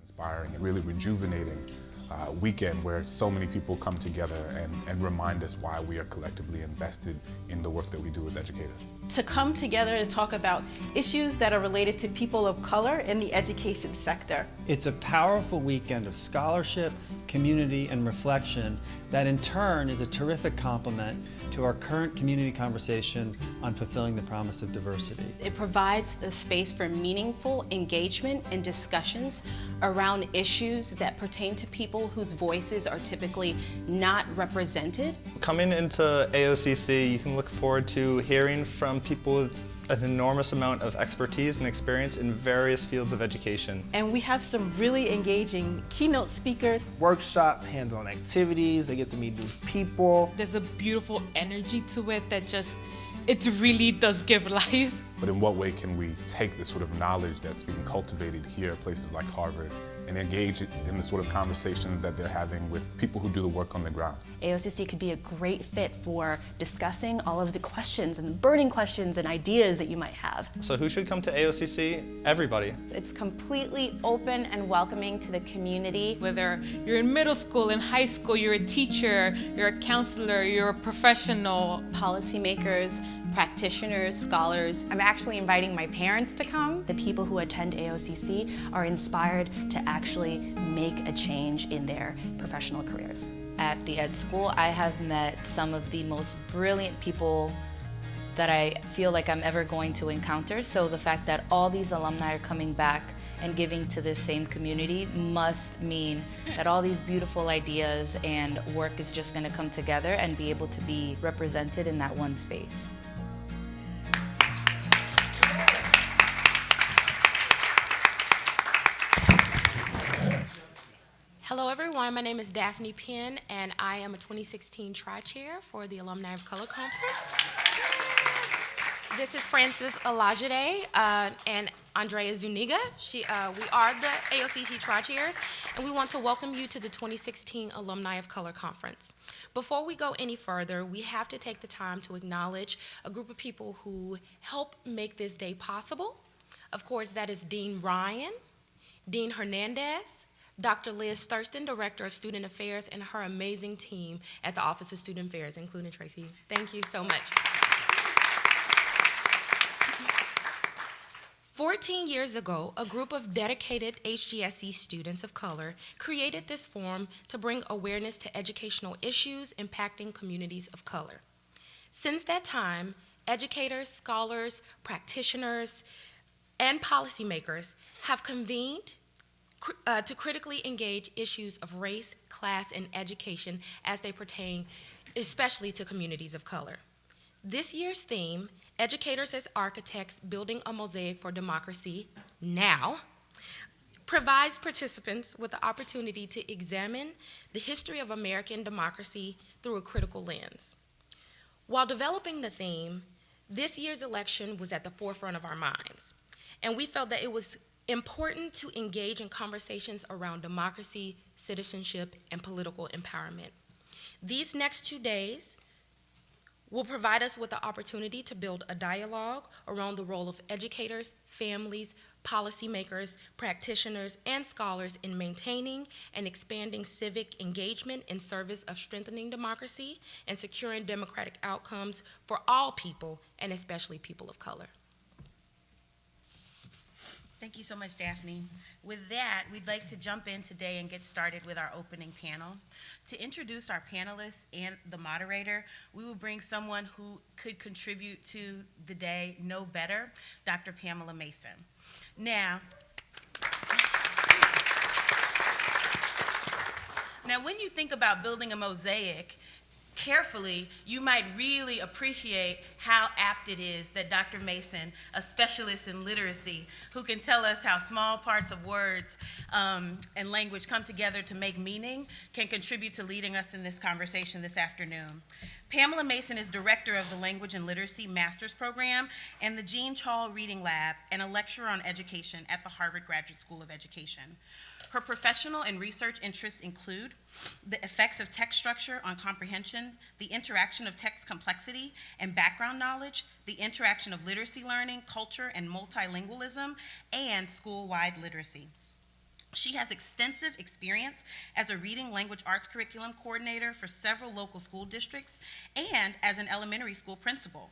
inspiring and really rejuvenating weekend where so many people come together and remind us why we are collectively invested in the work that we do as educators. To come together to talk about issues that are related to people of color in the education sector. It's a powerful weekend of scholarship, community, and reflection that in turn is a terrific complement to our current community conversation on fulfilling the promise of diversity. It provides the space for meaningful engagement and discussions around issues that pertain to people whose voices are typically not represented. Coming into AOCC, you can look forward to hearing from people with an enormous amount of expertise and experience in various fields of education. And we have some really engaging keynote speakers. Workshops, hands-on activities, they get to meet new people. There's a beautiful energy to it that it really does give life. But in what way can we take the sort of knowledge that's being cultivated here at places like Harvard and engage in the sort of conversation that they're having with people who do the work on the ground? AOCC could be a great fit for discussing all of the questions and burning questions and ideas that you might have. So who should come to AOCC? Everybody. It's completely open and welcoming to the community. Whether you're in middle school, in high school, you're a teacher, you're a counselor, you're a professional. Policymakers, practitioners, scholars. I'm actually inviting my parents to come. The people who attend AOCC are inspired to actually make a change in their professional careers. At the Ed School, I have met some of the most brilliant people that I feel like I'm ever going to encounter. So the fact that all these alumni are coming back and giving to this same community must mean that all these beautiful ideas and work is just going to come together and be able to be represented in that one space. Hello everyone, my name is Daphne Penn and I am a 2016 Tri-Chair for the Alumni of Color Conference. This is Frances Olajide and Andrea Zuniga. We are the AOCC Tri-Chairs and we want to welcome you to the 2016 Alumni of Color Conference. Before we go any further, we have to take the time to acknowledge a group of people who help make this day possible. Of course, that is Dean Ryan, Dean Hernandez, Dr. Liz Thurston, Director of Student Affairs, and her amazing team at the Office of Student Affairs, including Tracy. Thank you so much. 14 years ago, a group of dedicated HGSE students of color created this forum to bring awareness to educational issues impacting communities of color. Since that time, educators, scholars, practitioners, and policymakers have convened to critically engage issues of race, class, and education as they pertain especially to communities of color. This year's theme, Educators as Architects Building a Mosaic for Democracy Now, provides participants with the opportunity to examine the history of American democracy through a critical lens. While developing the theme, this year's election was at the forefront of our minds, and we felt that it was important to engage in conversations around democracy, citizenship, and political empowerment. These next 2 days will provide us with the opportunity to build a dialogue around the role of educators, families, policymakers, practitioners, and scholars in maintaining and expanding civic engagement in service of strengthening democracy and securing democratic outcomes for all people, and especially people of color. Thank you so much, Daphne. With that, we'd like to jump in today and get started with our opening panel. To introduce our panelists and the moderator, we will bring someone who could contribute to the day no better, Dr. Pamela Mason. Now, when you think about building a mosaic, carefully, you might really appreciate how apt it is that Dr. Mason, a specialist in literacy, who can tell us how small parts of words and language come together to make meaning, can contribute to leading us in this conversation this afternoon. Pamela Mason is director of the Language and Literacy Master's Program and the Jean Chall Reading Lab, and a lecturer on education at the Harvard Graduate School of Education. Her professional and research interests include the effects of text structure on comprehension, the interaction of text complexity and background knowledge, the interaction of literacy learning, culture, and multilingualism, and school-wide literacy. She has extensive experience as a reading language arts curriculum coordinator for several local school districts and as an elementary school principal.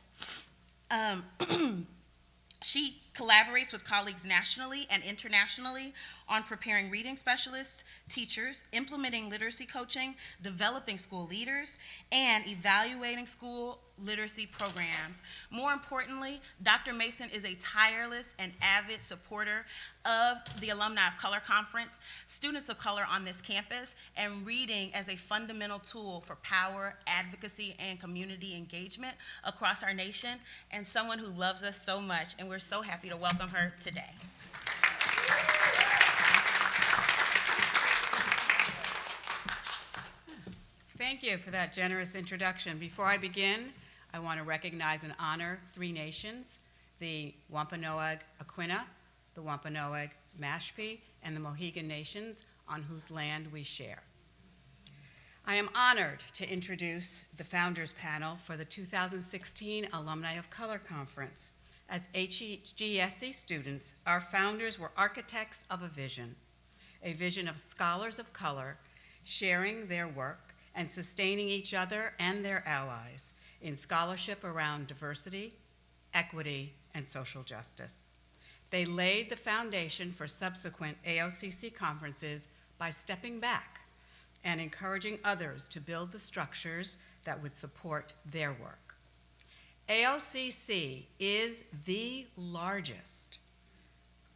She collaborates with colleagues nationally and internationally on preparing reading specialists, teachers, implementing literacy coaching, developing school leaders, and evaluating school literacy programs. More importantly, Dr. Mason is a tireless and avid supporter of the Alumni of Color Conference, students of color on this campus, and reading as a fundamental tool for power, advocacy, and community engagement across our nation, and someone who loves us so much, and we're so happy to welcome her today. Thank you for that generous introduction. Before I begin, I want to recognize and honor three nations, the Wampanoag Aquinnah, the Wampanoag Mashpee, and the Mohegan Nations, on whose land we share. I am honored to introduce the Founders Panel for the 2016 Alumni of Color Conference. As HGSE students, our founders were architects of a vision of scholars of color sharing their work and sustaining each other and their allies in scholarship around diversity, equity, and social justice. They laid the foundation for subsequent AOCC conferences by stepping back and encouraging others to build the structures that would support their work. AOCC is the largest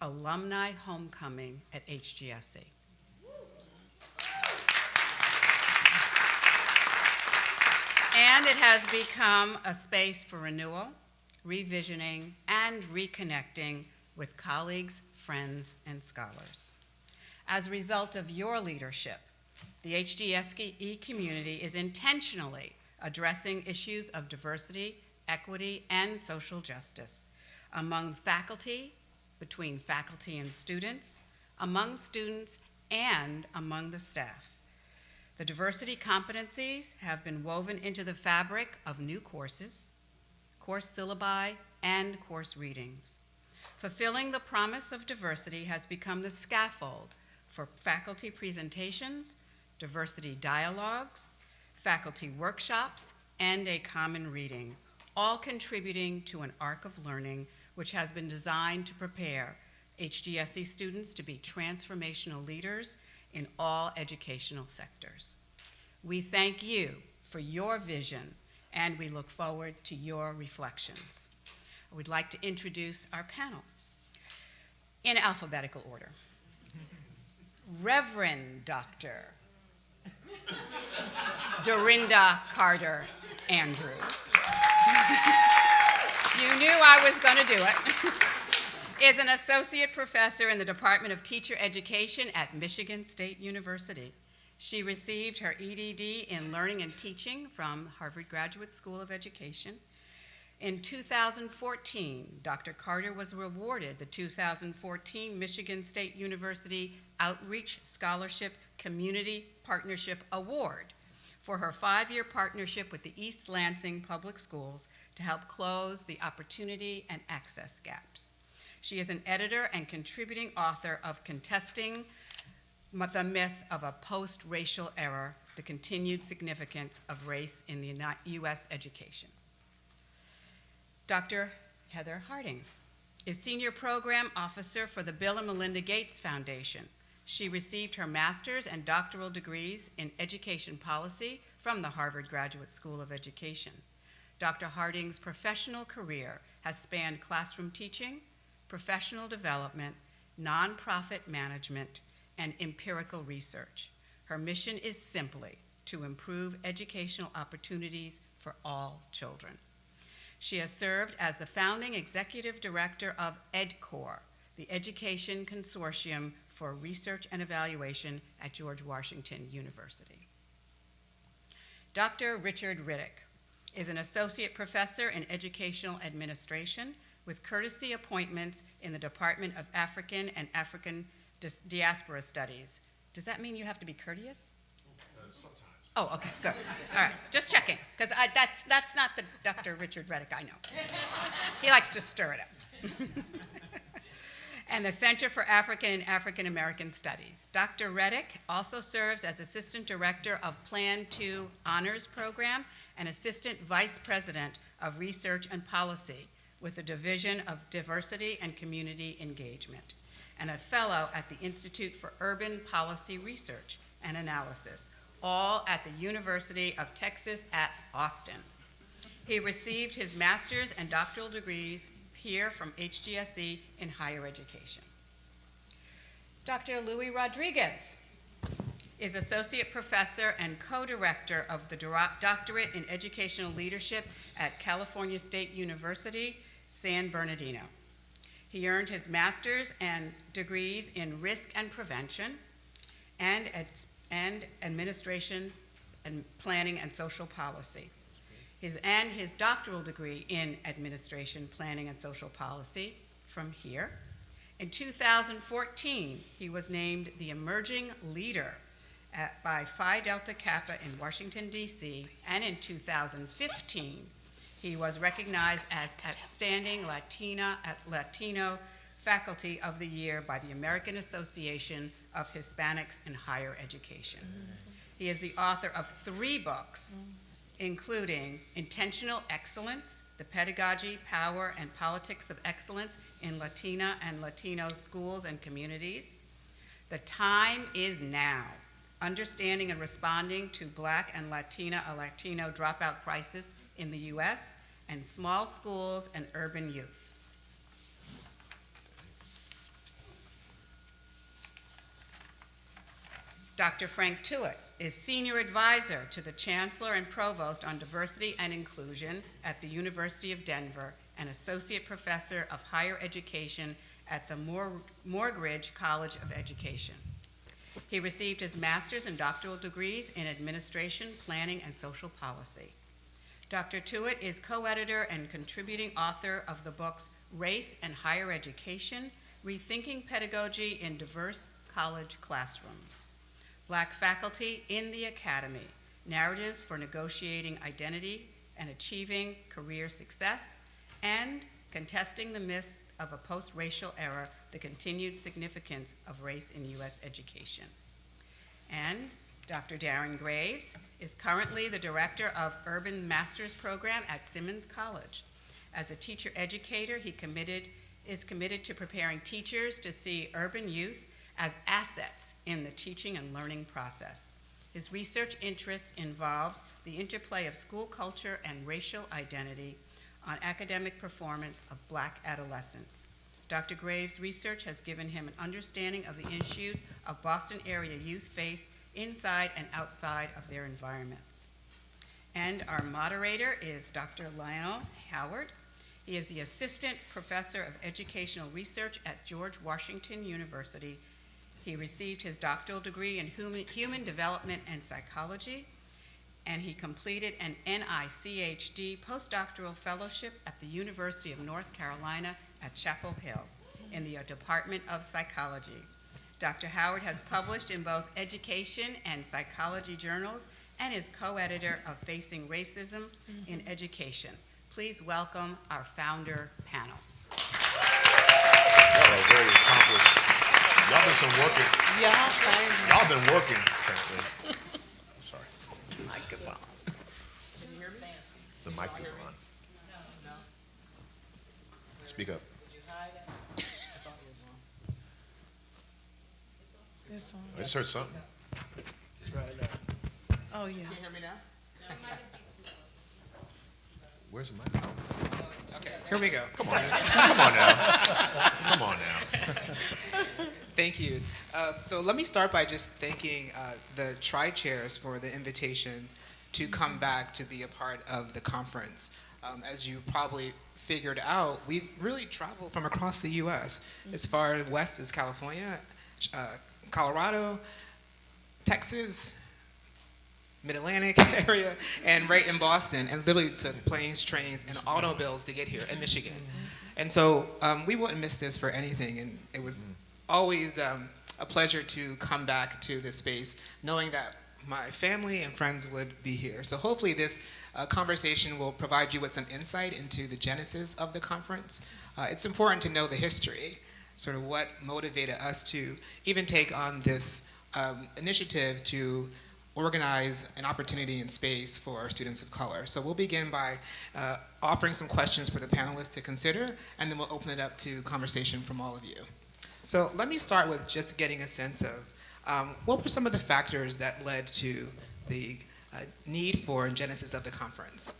alumni homecoming at HGSE. And it has become a space for renewal, revisioning, and reconnecting with colleagues, friends, and scholars. As a result of your leadership, the HGSE community is intentionally addressing issues of diversity, equity, and social justice among faculty, between faculty and students, among students, and among the staff. The diversity competencies have been woven into the fabric of new courses, course syllabi, and course readings. Fulfilling the promise of diversity has become the scaffold for faculty presentations, diversity dialogues, faculty workshops, and a common reading, all contributing to an arc of learning which has been designed to prepare HGSE students to be transformational leaders in all educational sectors. We thank you for your vision, and we look forward to your reflections. I would like to introduce our panel in alphabetical order. Reverend Dr. Dorinda Carter Andrews. You knew I was going to do it. Is an associate professor in the Department of Teacher Education at Michigan State University. She received her EDD in Learning and Teaching from Harvard Graduate School of Education. In 2014, Dr. Carter was awarded the 2014 Michigan State University Outreach Scholarship Community Partnership Award for her 5-year partnership with the East Lansing Public Schools to help close the opportunity and access gaps. She is an editor and contributing author of Contesting the Myth of a Post-Racial Era, The Continued Significance of Race in the U.S. Education. Dr. Heather Harding is Senior Program Officer for the Bill and Melinda Gates Foundation. She received her master's and doctoral degrees in education policy from the Harvard Graduate School of Education. Dr. Harding's professional career has spanned classroom teaching, professional development, nonprofit management, and empirical research. Her mission is simply to improve educational opportunities for all children. She has served as the founding executive director of EdCore, the Education Consortium for Research and Evaluation at George Washington University. Dr. Richard Riddick is an associate professor in educational administration with courtesy appointments in the Department of African and African Diaspora Studies. Does that mean you have to be courteous? Sometimes. Oh, okay, good. All right, just checking, because that's not the Dr. Richard Riddick I know. He likes to stir it up. and the Center for African and African American Studies. Dr. Reddick also serves as Assistant Director of Plan 2 Honors Program and Assistant Vice President of Research and Policy with the Division of Diversity and Community Engagement, and a fellow at the Institute for Urban Policy Research and Analysis, all at the University of Texas at Austin. He received his master's and doctoral degrees here from HGSE in higher education. Dr. Louis Rodriguez is Associate Professor and Co-Director of the Doctorate in Educational Leadership at California State University, San Bernardino. He earned his master's and degrees in risk and prevention and administration and planning and social policy. His doctoral degree in administration, planning, and social policy from here. In 2014, he was named the Emerging Leader by Phi Delta Kappa in Washington, D.C., and in 2015, he was recognized as Outstanding Latino Faculty of the Year by the American Association of Hispanics in Higher Education. He is the author of 3 books, including Intentional Excellence, The Pedagogy, Power, and Politics of Excellence in Latina and Latino Schools and Communities, The Time Is Now, Understanding and Responding to Black and Latino Dropout Crisis in the U.S., and Small Schools and Urban Youth. Dr. Frank Tuitt is Senior Advisor to the Chancellor and Provost on Diversity and Inclusion at the University of Denver and Associate Professor of Higher Education at the Morgridge College of Education. He received his master's and doctoral degrees in Administration, Planning, and Social Policy. Dr. Tuitt is co-editor and contributing author of the books Race and Higher Education, Rethinking Pedagogy in Diverse College Classrooms, Black Faculty in the Academy, Narratives for Negotiating Identity and Achieving Career Success, and Contesting the Myth of a Post-Racial Era, the Continued Significance of Race in U.S. Education. And Dr. Darren Graves is currently the Director of Urban Master's Program at Simmons College. As a teacher educator, he is committed to preparing teachers to see urban youth as assets in the teaching and learning process. His research interest involves the interplay of school culture and racial identity on academic performance of Black adolescents. Dr. Graves' research has given him an understanding of the issues of Boston area youth face inside and outside of their environments. And our moderator is Dr. Lionel Howard. He is the Assistant Professor of Educational Research at George Washington University. He received his doctoral degree in human development and psychology, and he completed an NICHD postdoctoral fellowship at the University of North Carolina at Chapel Hill in the Department of Psychology. Dr. Howard has published in both education and psychology journals and is co-editor of Facing Racism in Education. Please welcome our founder panel. Y'all are very accomplished. Y'all been some working. Y'all been working, apparently. Sorry. The mic is on. The mic is on. Speak up. I just heard something. Oh, yeah. Can you hear me now? Where's the mic? Okay, here we go. Come on. Come on now. Come on now. Thank you. So let me start by just thanking the Tri-Chairs for the invitation to come back to be a part of the conference. As you probably figured out, we've really traveled from across the U.S. as far west as California, Colorado, Texas, Mid-Atlantic area, and right in Boston, and literally took planes, trains, and automobiles to get here in Michigan. And so we wouldn't miss this for anything, and it was always a pleasure to come back to this space, knowing that my family and friends would be here. So hopefully this conversation will provide you with some insight into the genesis of the conference. It's important to know the history. sort of what motivated us to even take on this initiative to organize an opportunity and space for students of color. So we'll begin by offering some questions for the panelists to consider, and then we'll open it up to conversation from all of you. So let me start with just getting a sense of what were some of the factors that led to the need for and genesis of the conference?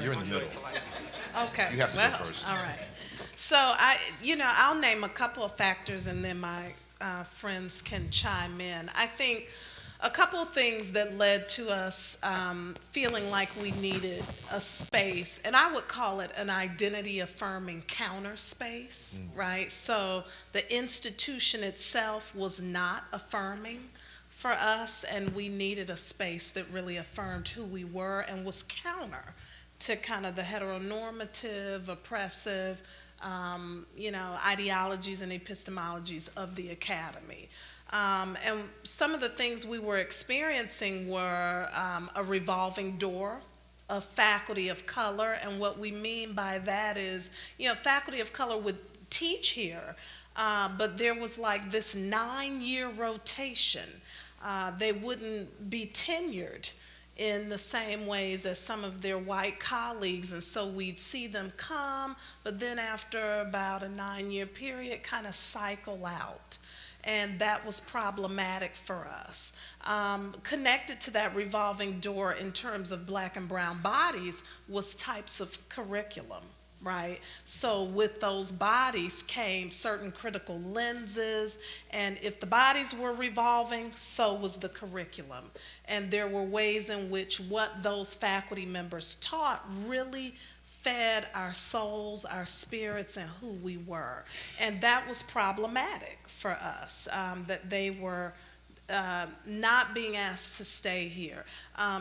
You're in the middle. Okay. You have to go first. All right. So I'll name a couple of factors, and then my friends can chime in. I think a couple of things that led to us feeling like we needed a space, and I would call it an identity-affirming counter space, right? So the institution itself was not affirming for us, and we needed a space that really affirmed who we were and was counter to kind of the heteronormative, oppressive, ideologies and epistemologies of the academy. And some of the things we were experiencing were a revolving door of faculty of color, and what we mean by that is, faculty of color would teach here, but there was like this 9-year rotation. They wouldn't be tenured in the same ways as some of their white colleagues, and so we'd see them come, but then after about a 9-year period, kind of cycle out. And that was problematic for us. Connected to that revolving door in terms of black and brown bodies was types of curriculum, right? So with those bodies came certain critical lenses, and if the bodies were revolving, so was the curriculum. And there were ways in which what those faculty members taught really fed our souls, our spirits, and who we were. And that was problematic for us, that they were not being asked to stay here.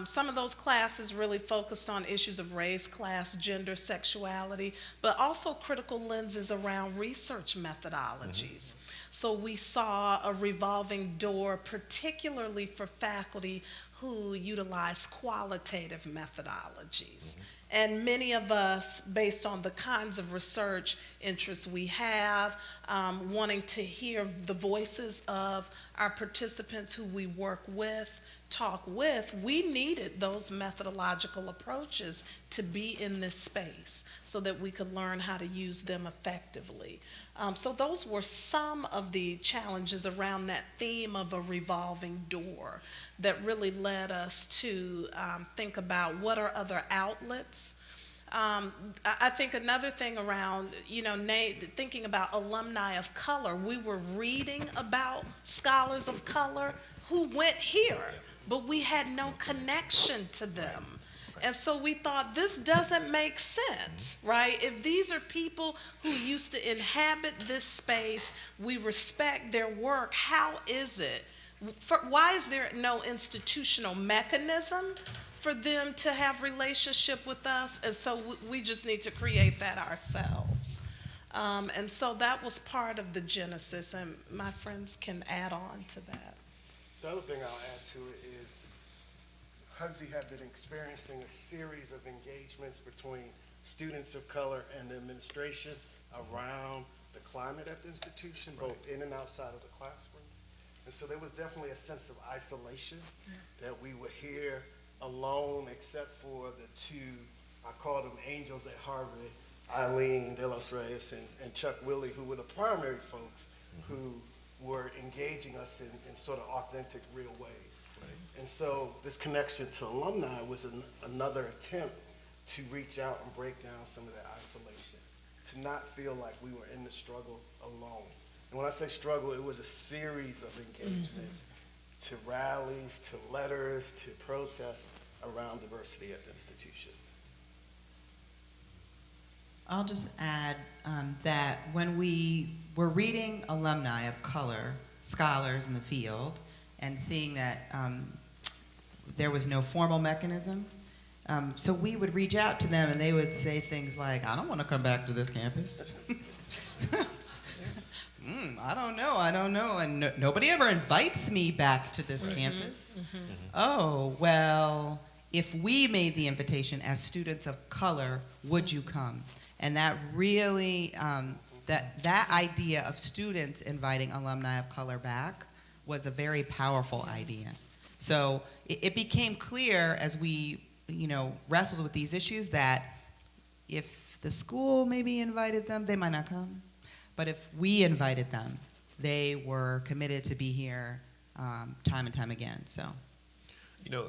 Some of those classes really focused on issues of race, class, gender, sexuality, but also critical lenses around research methodologies. So we saw a revolving door, particularly for faculty who utilize qualitative methodologies. And many of us, based on the kinds of research interests we have, wanting to hear the voices of our participants who we work with, talk with, we needed those methodological approaches to be in this space so that we could learn how to use them effectively. So those were some of the challenges around that theme of a revolving door that really led us to think about what are other outlets. I think another thing around, thinking about alumni of color, we were reading about scholars of color who went here, but we had no connection to them. And so we thought, this doesn't make sense, right? If these are people who used to inhabit this space, we respect their work, how is it? Why is there no institutional mechanism for them to have relationship with us? And so we just need to create that ourselves. And so that was part of the genesis, and my friends can add on to that. The other thing I'll add to it is HGSE had been experiencing a series of engagements between students of color and the administration around the climate at the institution, both in and outside of the classroom. And so there was definitely a sense of isolation that we were here alone, except for the two, I call them angels at Harvard, Eileen De Los Reyes and Chuck Willey, who were the primary folks who were engaging us in sort of authentic, real ways. And so this connection to alumni was another attempt to reach out and break down some of that isolation, to not feel like we were in the struggle alone. And when I say struggle, it was a series of engagements, to rallies, to letters, to protests around diversity at the institution. I'll just add that when we were reading alumni of color, scholars in the field, and seeing that there was no formal mechanism, so we would reach out to them and they would say things like, I don't want to come back to this campus. I don't know, and nobody ever invites me back to this campus. Oh, well, if we made the invitation as students of color, would you come? And that really, that idea of students inviting alumni of color back was a very powerful idea. So it became clear as we, wrestled with these issues that if the school maybe invited them, they might not come. But if we invited them, they were committed to be here time and time again. So,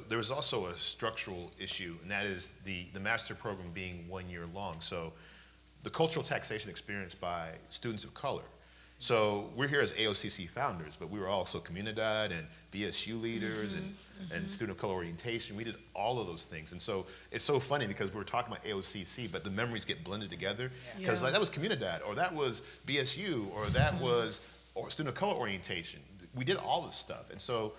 there was also a structural issue, and that is the master program being 1 year long. So the cultural taxation experienced by students of color. So we're here as AOCC founders, but we were also Comunidad and BSU leaders and student of color orientation. We did all of those things. And so it's so funny because we're talking about AOCC, but the memories get blended together. Because like, that was Comunidad, or that was BSU, or that was student of color orientation. We did all this stuff. And so,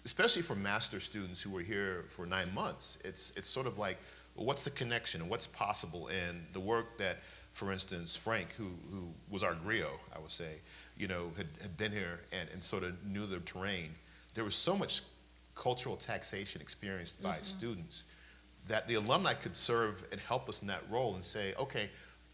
especially for master students who were here for 9 months, it's sort of like, well, what's the connection and what's possible? And the work that, for instance, Frank, who was our griot, I would say, had been here and sort of knew the terrain. There was so much cultural taxation experienced by students that the alumni could serve and help us in that role and say, okay,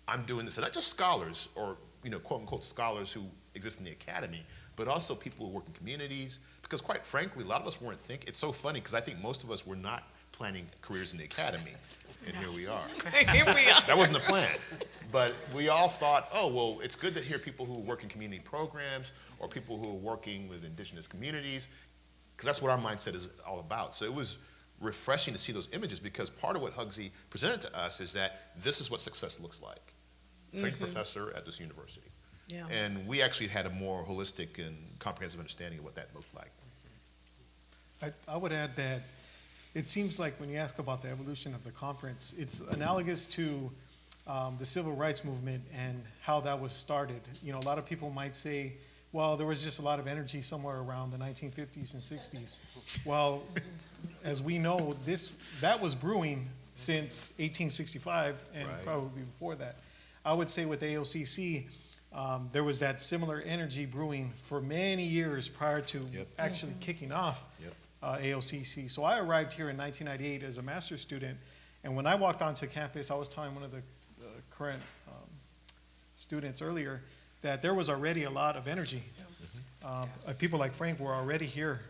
I'm doing this. And not just scholars or, quote unquote scholars who exist in the academy, but also people who work in communities. Because quite frankly, a lot of us weren't thinking. It's so funny because I think most of us were not planning careers in the academy. And here we are. Here we are. That wasn't the plan. But we all thought, oh, well, it's good to hear people who work in community programs or people who are working with indigenous communities, because that's what our mindset is all about. So it was refreshing to see those images, because part of what Hugsy presented to us is that this is what success looks like. Trained professor at this university. Yeah. And we actually had a more holistic and comprehensive understanding of what that looked like. I would add that it seems like when you ask about the evolution of the conference, it's analogous to the civil rights movement and how that was started. A lot of people might say, well, there was just a lot of energy somewhere around the 1950s and 60s. Well, as we know, that was brewing since 1865 and probably before that. I would say with AOCC, there was that similar energy brewing for many years prior to actually kicking off AOCC. So I arrived here in 1998 as a master's student, and when I walked onto campus, I was telling one of the current students earlier that there was already a lot of energy. People like Frank were already here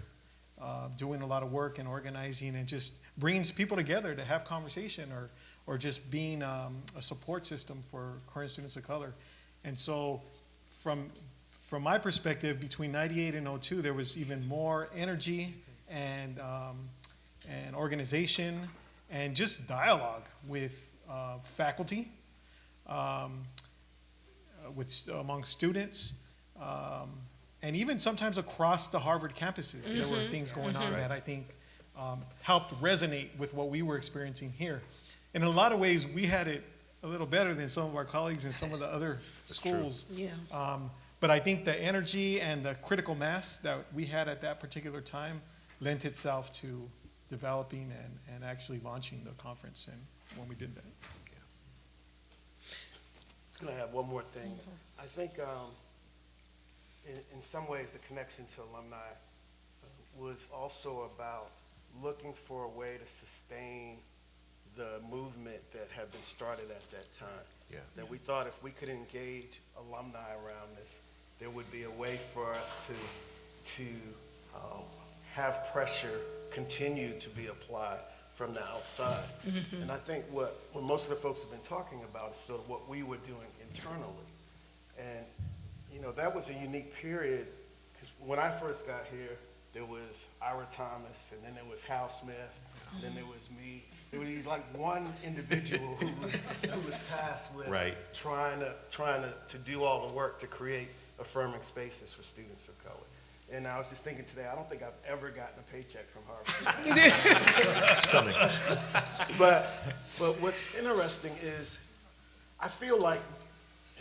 doing a lot of work and organizing and just bringing people together to have conversation or just being a support system for current students of color. And so from my perspective, between 98 and 02, there was even more energy and organization and just dialogue with faculty, among students, and even sometimes across the Harvard campuses. There were things going on that I think helped resonate with what we were experiencing here. And in a lot of ways, we had it a little better than some of our colleagues in some of the other schools. But I think the energy and the critical mass that we had at that particular time lent itself to developing and actually launching the conference and when we did that. I was going to add one more thing. I think in some ways the connection to alumni was also about looking for a way to sustain the movement that had been started at that time. That we thought if we could engage alumni around this, there would be a way for us to have pressure continue to be applied from the outside. And I think what most of the folks have been talking about is sort of what we were doing internally. And that was a unique period, because when I first got here, there was Ira Thomas, and then there was Hal Smith, and then there was me. There was like one individual who was tasked with trying to do all the work to create affirming spaces for students of color. And I was just thinking today, I don't think I've ever gotten a paycheck from Harvard. It's coming. But what's interesting is I feel like,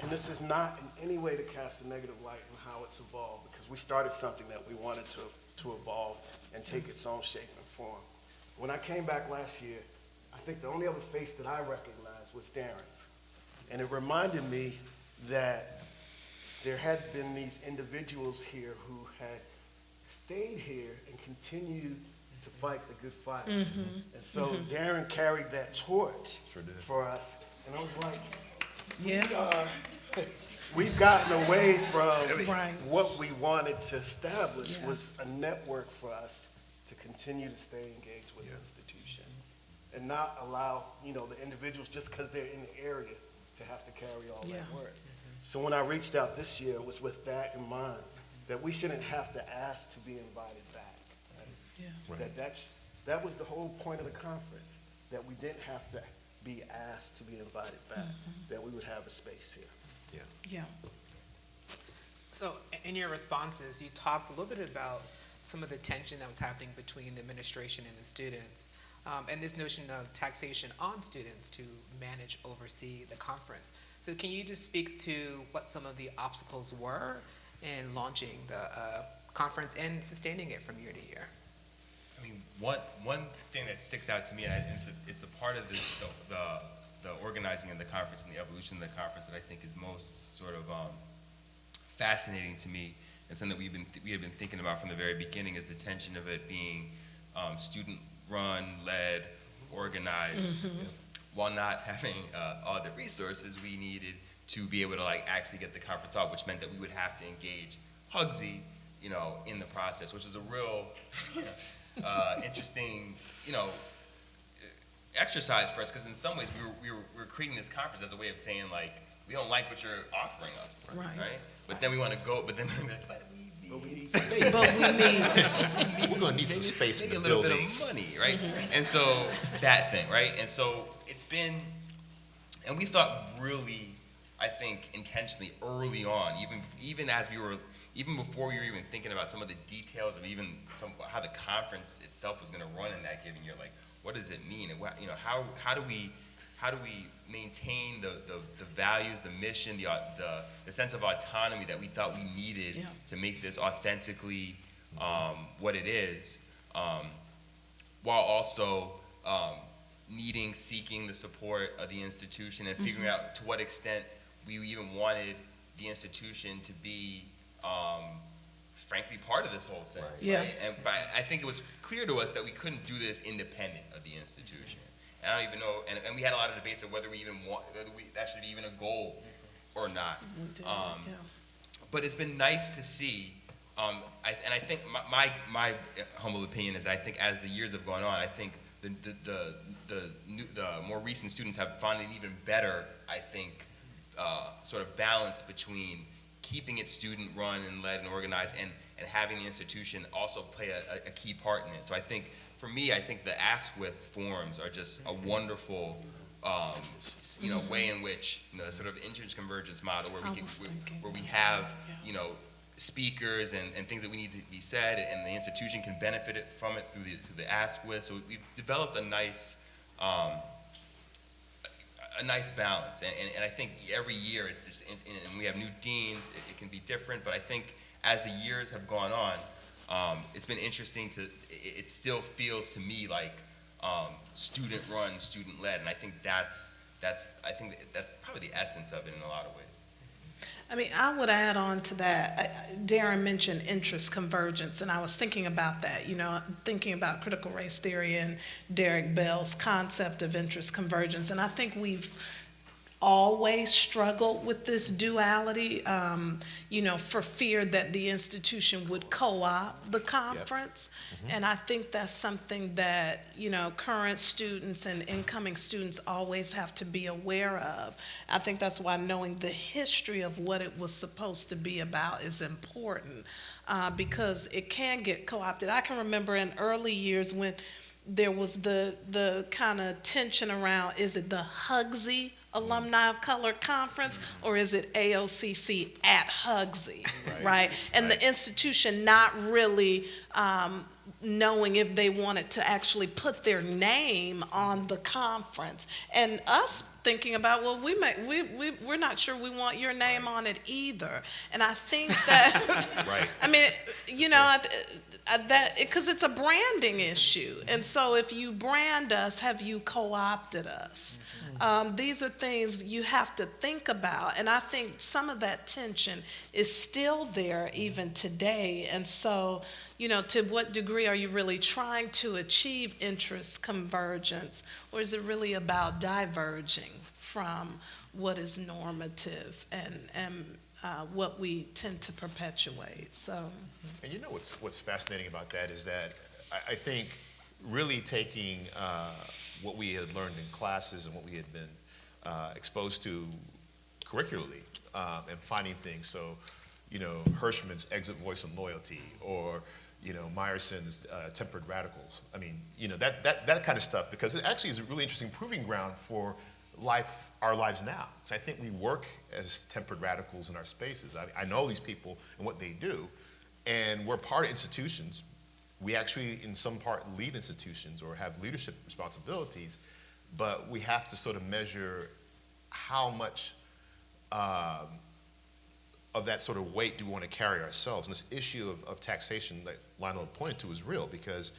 and this is not in any way to cast a negative light on how it's evolved, because we started something that we wanted to evolve and take its own shape and form. When I came back last year, I think the only other face that I recognized was Darren's. And it reminded me that there had been these individuals here who had stayed here and continued to fight the good fight. Mm-hmm. And so Darren carried that torch for us. And I was like, we've gotten away from what we wanted to establish was a network for us to continue to stay engaged with the institution and not allow, the individuals just because they're in the area to have to carry all that work. So when I reached out this year, it was with that in mind, that we shouldn't have to ask to be invited back. That was the whole point of the conference, that we didn't have to be asked to be invited back, that we would have a space here. Yeah. So in your responses, you talked a little bit about some of the tension that was happening between the administration and the students, and this notion of taxation on students to manage, oversee the conference. So can you just speak to what some of the obstacles were in launching the conference and sustaining it from year to year? I mean, one thing that sticks out to me, and it's a part of this, the organizing of the conference and the evolution of the conference that I think is most sort of fascinating to me, and something that we have been thinking about from the very beginning, is the tension of it being student-run, led, organized, while not having all the resources we needed to be able to actually get the conference off, which meant that we would have to engage HGSE, in the process, which is a real interesting, exercise for us, because in some ways we were creating this conference as a way of saying, we don't like what you're offering us, right? But then we want to go, but then we're like, but we need space. We're going to need some space in the a little building. bit of money, right? And so that thing, right? And so it's been, and we thought really, I think, intentionally early on, even as we were, even before we were even thinking about some of the details of even how the conference itself was going to run in that given year, what does it mean, and how do we maintain the values, the mission, the sense of autonomy that we thought we needed to make this authentically what it is, while also seeking the support of the institution and figuring out to what extent we even wanted the institution to be frankly part of this whole thing. Right? But I think it was clear to us that we couldn't do this independent of the institution. And I don't even know, and we had a lot of debates of whether that should be even a goal or not. But it's been nice to see, and I think my humble opinion is, I think as the years have gone on, I think the more recent students have found an even better, I think, sort of balance between keeping it student run and led and organized, and having the institution also play a key part in it. So I think, for me, I think the Ask With forums are just a wonderful way in which, the sort of interest convergence model where we have, speakers and things that we need to be said, and the institution can benefit from it through the Ask With. So we've developed a nice balance, and I think every year it's just, and we have new deans, it can be different, but I think as the years have gone on, it's been interesting it still feels to me like student run, student led, and I think that's probably the essence of it in a lot of ways. I mean, I would add on to that. Darren mentioned interest convergence, and I was thinking about that, thinking about critical race theory and Derek Bell's concept of interest convergence. And I think we've always struggled with this duality, for fear that the institution would co-opt the conference. And I think that's something that, current students and incoming students always have to be aware of. I think that's why knowing the history of what it was supposed to be about is important, because it can get co-opted. I can remember in early years when there was the kind of tension around, is it the HGSE Alumni of Color Conference, or is it AOCC at HGSE, right? And the institution not really knowing if they wanted to actually put their name on the conference. And us thinking about, well, we're not sure we want your name on it either. And I think that, Right. I mean, you know, that because it's a branding issue. And so if you brand us, have you co-opted us? These are things you have to think about. And I think some of that tension is still there even today. And so, you know, to what degree are you really trying to achieve interest convergence, or is it really about diverging from what is normative and what we tend to perpetuate? So, and you know what's fascinating about that is that I think really taking what we had learned in classes and what we had been exposed to curricularly and finding things. So, you know, Hirschman's exit, voice, and loyalty, or you know, Meyerson's tempered radicals. I mean, you know, that kind of stuff, because it actually is a really interesting proving ground for our lives now. So I think we work as tempered radicals in our spaces. I know these people and what they do, and we're part of institutions. We actually, in some part, lead institutions or have leadership responsibilities, but we have to sort of measure how much of that sort of weight do we want to carry ourselves. And this issue of taxation that Lionel pointed to is real, because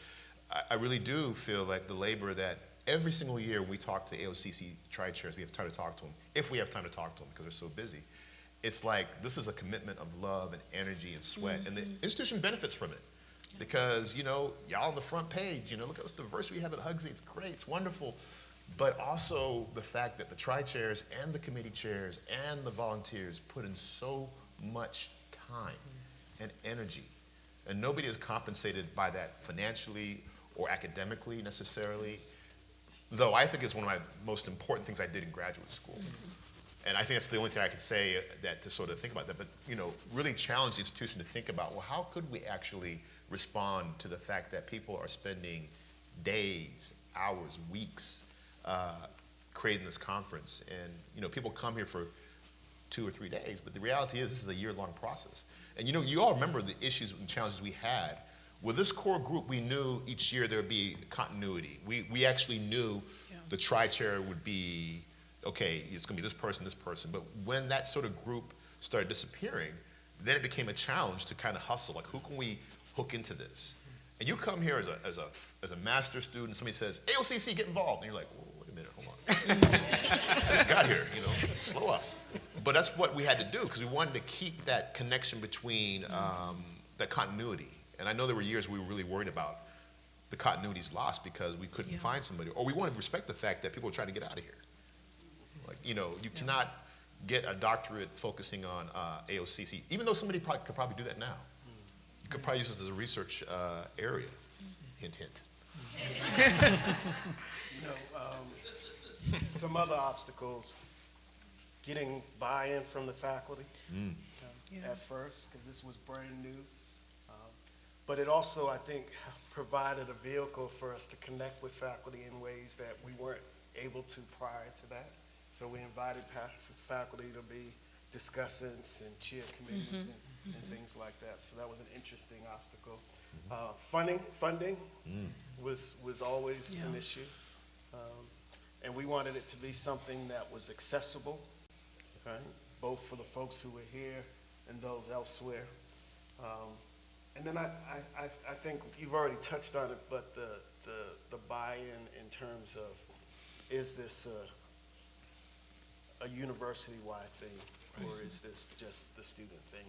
I really do feel like the labor that every single year we talk to AOCC tri-chairs, we have time to talk to them, if we have time to talk to them because they're so busy. It's like this is a commitment of love and energy and sweat, and the institution benefits from it. Because, you know, y'all on the front page, you know, look at this diversity we have at HGSE, it's great, it's wonderful. But also the fact that the tri-chairs and the committee chairs and the volunteers put in so much time and energy. And nobody is compensated by that financially or academically necessarily, though I think it's one of my most important things I did in graduate school. And I think that's the only thing I could say that to sort of think about that, but you know, really challenge the institution to think about, well, how could we actually respond to the fact that people are spending days, hours, weeks creating this conference. And you know, people come here for 2 or 3 days, but the reality is this is a year-long process. And you know, you all remember the issues and challenges we had. With this core group, we knew each year there would be continuity. We actually knew the tri-chair would be, okay, it's gonna be this person, but when that sort of group started disappearing, then it became a challenge to kind of hustle, like who can we hook into this? And you come here as a master's student, somebody says, AOCC, get involved, and you're like, whoa, wait a minute, hold on. I just got here, you know, slow us. But that's what we had to do, because we wanted to keep that connection between that continuity. And I know there were years we were really worried about the continuity's lost because we couldn't find somebody, or we wanted to respect the fact that people were trying to get out of here. Like, you know, you cannot get a doctorate focusing on AOCC, even though somebody could probably do that now. You could probably use this as a research area. Hint, hint. You know, some other obstacles, getting buy-in from the faculty at first, because this was brand new. But it also, I think, provided a vehicle for us to connect with faculty in ways that we weren't able to prior to that. So we invited faculty to be discussants and chair committees and things like that. So that was an interesting obstacle. Funding was always an issue. And we wanted it to be something that was accessible, right? Both for the folks who were here and those elsewhere. And then I think you've already touched on it, but the buy-in terms of, is this a university-wide thing, or is this just the student thing?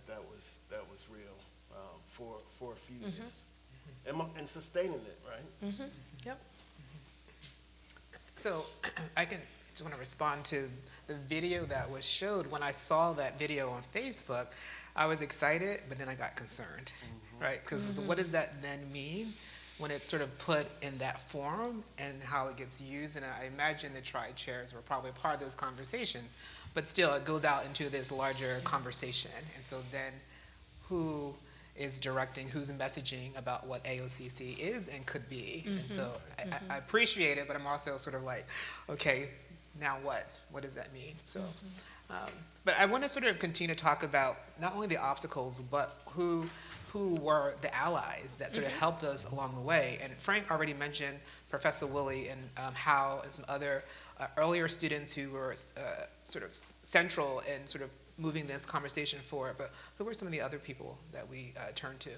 That was real for a few years, and sustaining it, right? Yep. So I just want to respond to the video that was showed. When I saw that video on Facebook, I was excited, but then I got concerned, right? Because what does that then mean when it's sort of put in that form and how it gets used? And I imagine the tri-chairs were probably part of those conversations, but still it goes out into this larger conversation. And so then who is directing, who's messaging about what AOCC is and could be? And so I appreciate it, but I'm also sort of like, okay, now what? What does that mean? So. But I want to sort of continue to talk about not only the obstacles, but who who were the allies that sort of helped us along the way. And Frank already mentioned Professor Woolley and Hal and some other earlier students who were sort of central in sort of moving this conversation forward. But who were some of the other people that we turned to?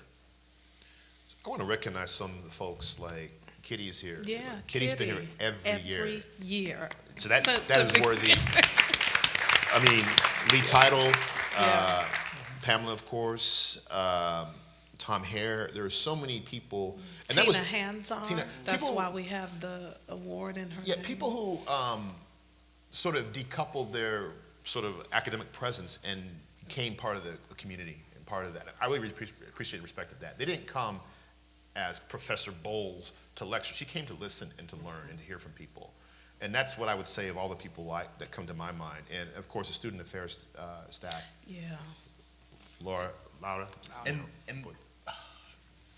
I want to recognize some of the folks, like Kitty's here. Yeah, Kitty's been here every year. Every year. So that is worthy. I mean, Lee Title, Pamela, of course, Tom Hare. There are so many people. And Tina that was Hands-On. That's people, why we have the award in her name. People who sort of decoupled their sort of academic presence and became part of the community and part of that. I really appreciate and respected that. They didn't come as Professor Bowles to lecture. She came to listen and to learn and to hear from people. And that's what I would say of all the people that come to my mind. And of course, the student affairs staff. Yeah. Laura. And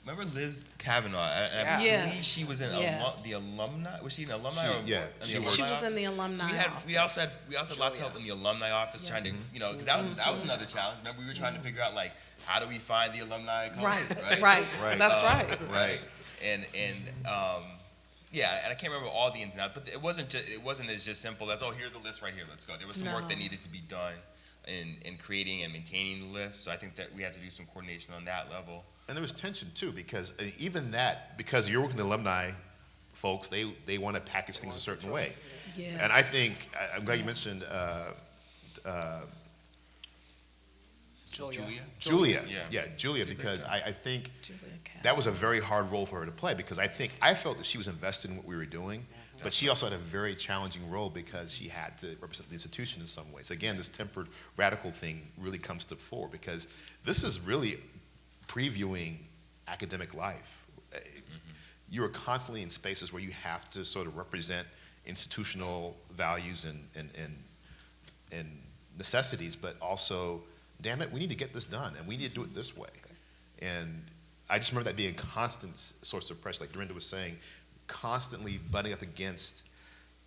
remember Liz Kavanaugh? I believe she was in the alumni. Was she an alumni? She was in the alumni. So we also had lots of help in the alumni office trying to, that was another challenge. Remember, we were trying to figure out how do we find the alumni? Right. That's right. Right. And I can't remember all the ins and outs, but it wasn't as just simple as, here's a list right here, let's go. There was some work that needed to be done in creating and maintaining the list. So I think that we had to do some coordination on that level. And there was tension too, because even that, because you're working with alumni folks, they want to package things a certain way. Yeah. And I think, I'm glad you mentioned Julia, because I think that was a very hard role for her to play, because I felt that she was invested in what we were doing, but she also had a very challenging role because she had to represent the institution in some ways. Again, this tempered radical thing really comes to fore, because this is really previewing academic life. You are constantly in spaces where you have to sort of represent institutional values and necessities, but also, damn it, we need to get this done, and we need to do it this way. And I just remember that being a constant source of pressure, like Dorinda was saying, constantly butting up against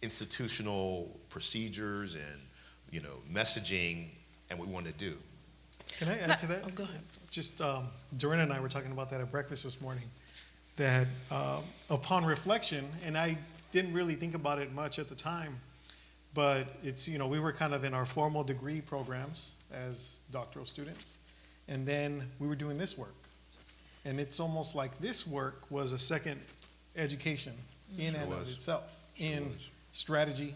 institutional procedures and messaging and what we wanted to do. Can I add to that? Oh, go ahead. Just Dorinda and I were talking about that at breakfast this morning, that upon reflection, and I didn't really think about it much at the time, but it's, we were kind of in our formal degree programs as doctoral students, and then we were doing this work. And it's almost like this work was a second education in and of itself, in strategy,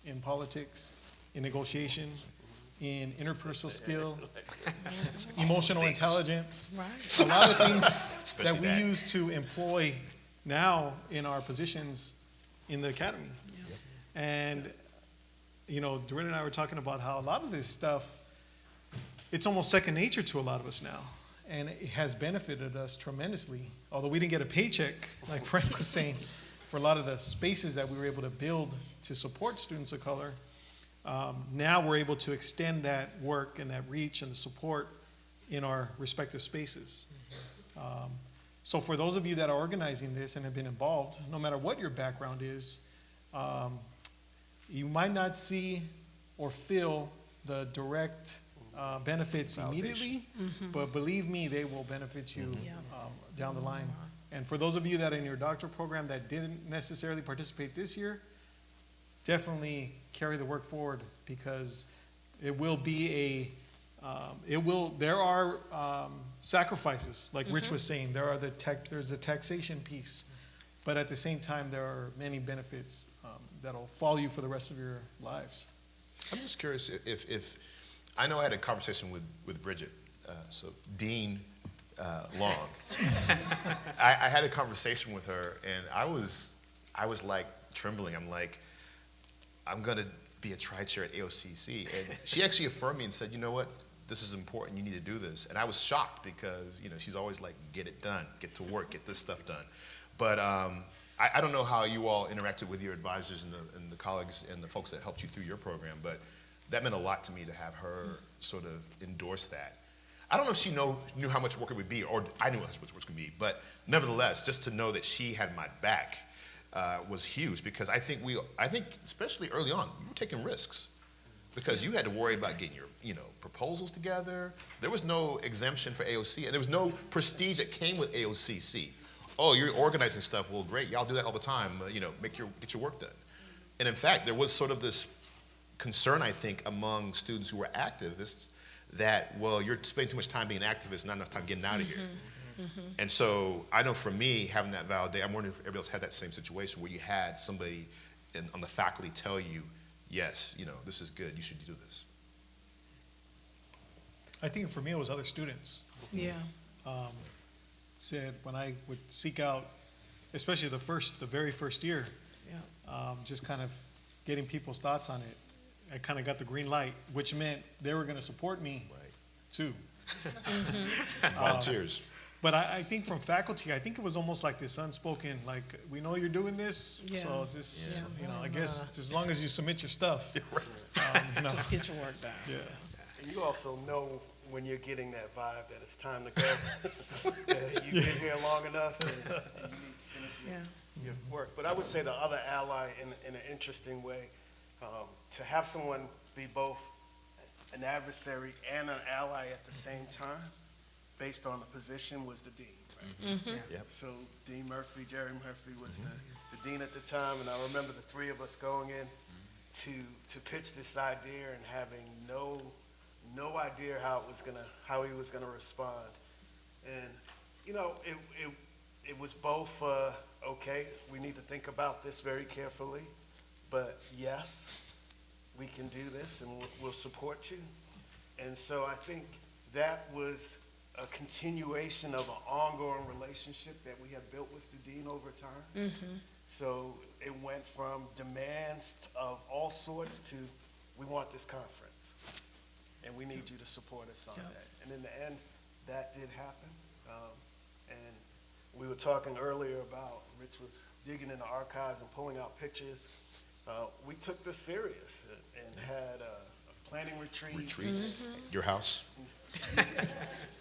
in politics, in negotiation, in interpersonal skill, emotional intelligence, a lot of things that we use to employ now in our positions in the academy. And, Dorinda and I were talking about how a lot of this stuff, it's almost second nature to a lot of us now. And it has benefited us tremendously. Although we didn't get a paycheck, like Frank was saying, for a lot of the spaces that we were able to build to support students of color, now we're able to extend that work and that reach and the support in our respective spaces. So for those of you that are organizing this and have been involved, no matter what your background is, you might not see or feel the direct benefits immediately, but believe me, they will benefit you down the line. And for those of you that are in your doctoral program that didn't necessarily participate this year, definitely carry the work forward, because it will be there are sacrifices, like Rich was saying. There's the taxation piece, but at the same time, there are many benefits that'll follow you for the rest of your lives. I'm just curious if I know I had a conversation with Bridget, so Dean Long. I had a conversation with her, and I was like trembling. I'm like, I'm gonna be a tri-chair at AOCC, and she actually affirmed me and said, you know what, this is important. You need to do this. And I was shocked, because she's always like, get it done, get to work, get this stuff done. But I don't know how you all interacted with your advisors and the colleagues and the folks that helped you through your program, but that meant a lot to me to have her sort of endorse that. I don't know if she knew how much work it would be, or I knew how much work it would be, but nevertheless, just to know that she had my back was huge, because I think especially early on, we were taking risks. because you had to worry about getting your, proposals together. There was no exemption for AOC, and there was no prestige that came with AOCC. Oh, you're organizing stuff. Well, great. Y'all do that all the time. Get your work done. And in fact, there was sort of this concern, I think, among students who were activists that, well, you're spending too much time being an activist, not enough time getting out of here. And so I know for me, having that validation, I'm wondering if everybody else had that same situation where you had somebody on the faculty tell you, yes, this is good, you should do this. I think for me it was other students. Yeah. Said when I would seek out, especially the very first year, just kind of getting people's thoughts on it, I kind of got the green light, which meant they were going to support me too. Volunteers. But I think from faculty, I think it was almost like this unspoken, like, we know you're doing this, so just, I guess, just as long as you submit your stuff. Just get your work done. Yeah. And you also know when you're getting that vibe that it's time to go. You've been here long enough and you need to finish your work. But I would say the other ally in an interesting way, to have someone be both an adversary and an ally at the same time, based on the position, was the dean. Right? So Dean Murphy, Jerry Murphy was the dean at the time, and I remember the three of us going in to pitch this idea and having no idea how he was gonna respond. And it was both okay, we need to think about this very carefully, but yes, we can do this and we'll support you. And so I think that was a continuation of an ongoing relationship that we have built with the dean over time. So it went from demands of all sorts to, we want this conference and we need you to support us on that. And in the end, that did happen. And we were talking earlier about, Rich was digging in the archives and pulling out pictures. We took this serious and had planning retreats. Your house?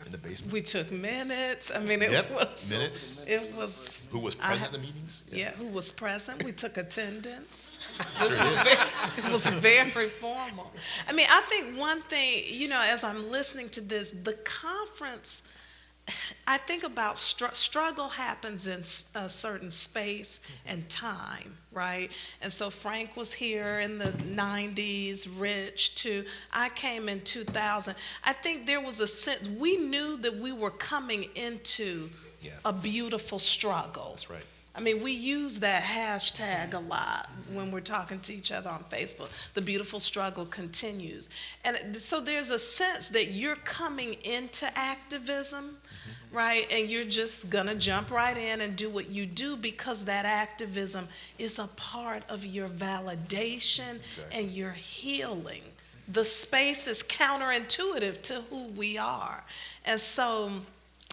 In the basement? We took minutes. I mean, it was. Who was present at the meetings? Yeah, who was present. We took attendance. Sure It was very formal. I mean, I think one thing, as I'm listening to this, the conference, I think about struggle happens in a certain space and time, right? And so Frank was here in the 90s, Rich too. I came in 2000. I think there was a sense, we knew that we were coming into a beautiful struggle. That's right. I mean, we use that hashtag a lot when we're talking to each other on Facebook. The beautiful struggle continues. And so there's a sense that you're coming into activism, right? And you're just gonna jump right in and do what you do because that activism is a part of your validation and your healing. The space is counterintuitive to who we are. And so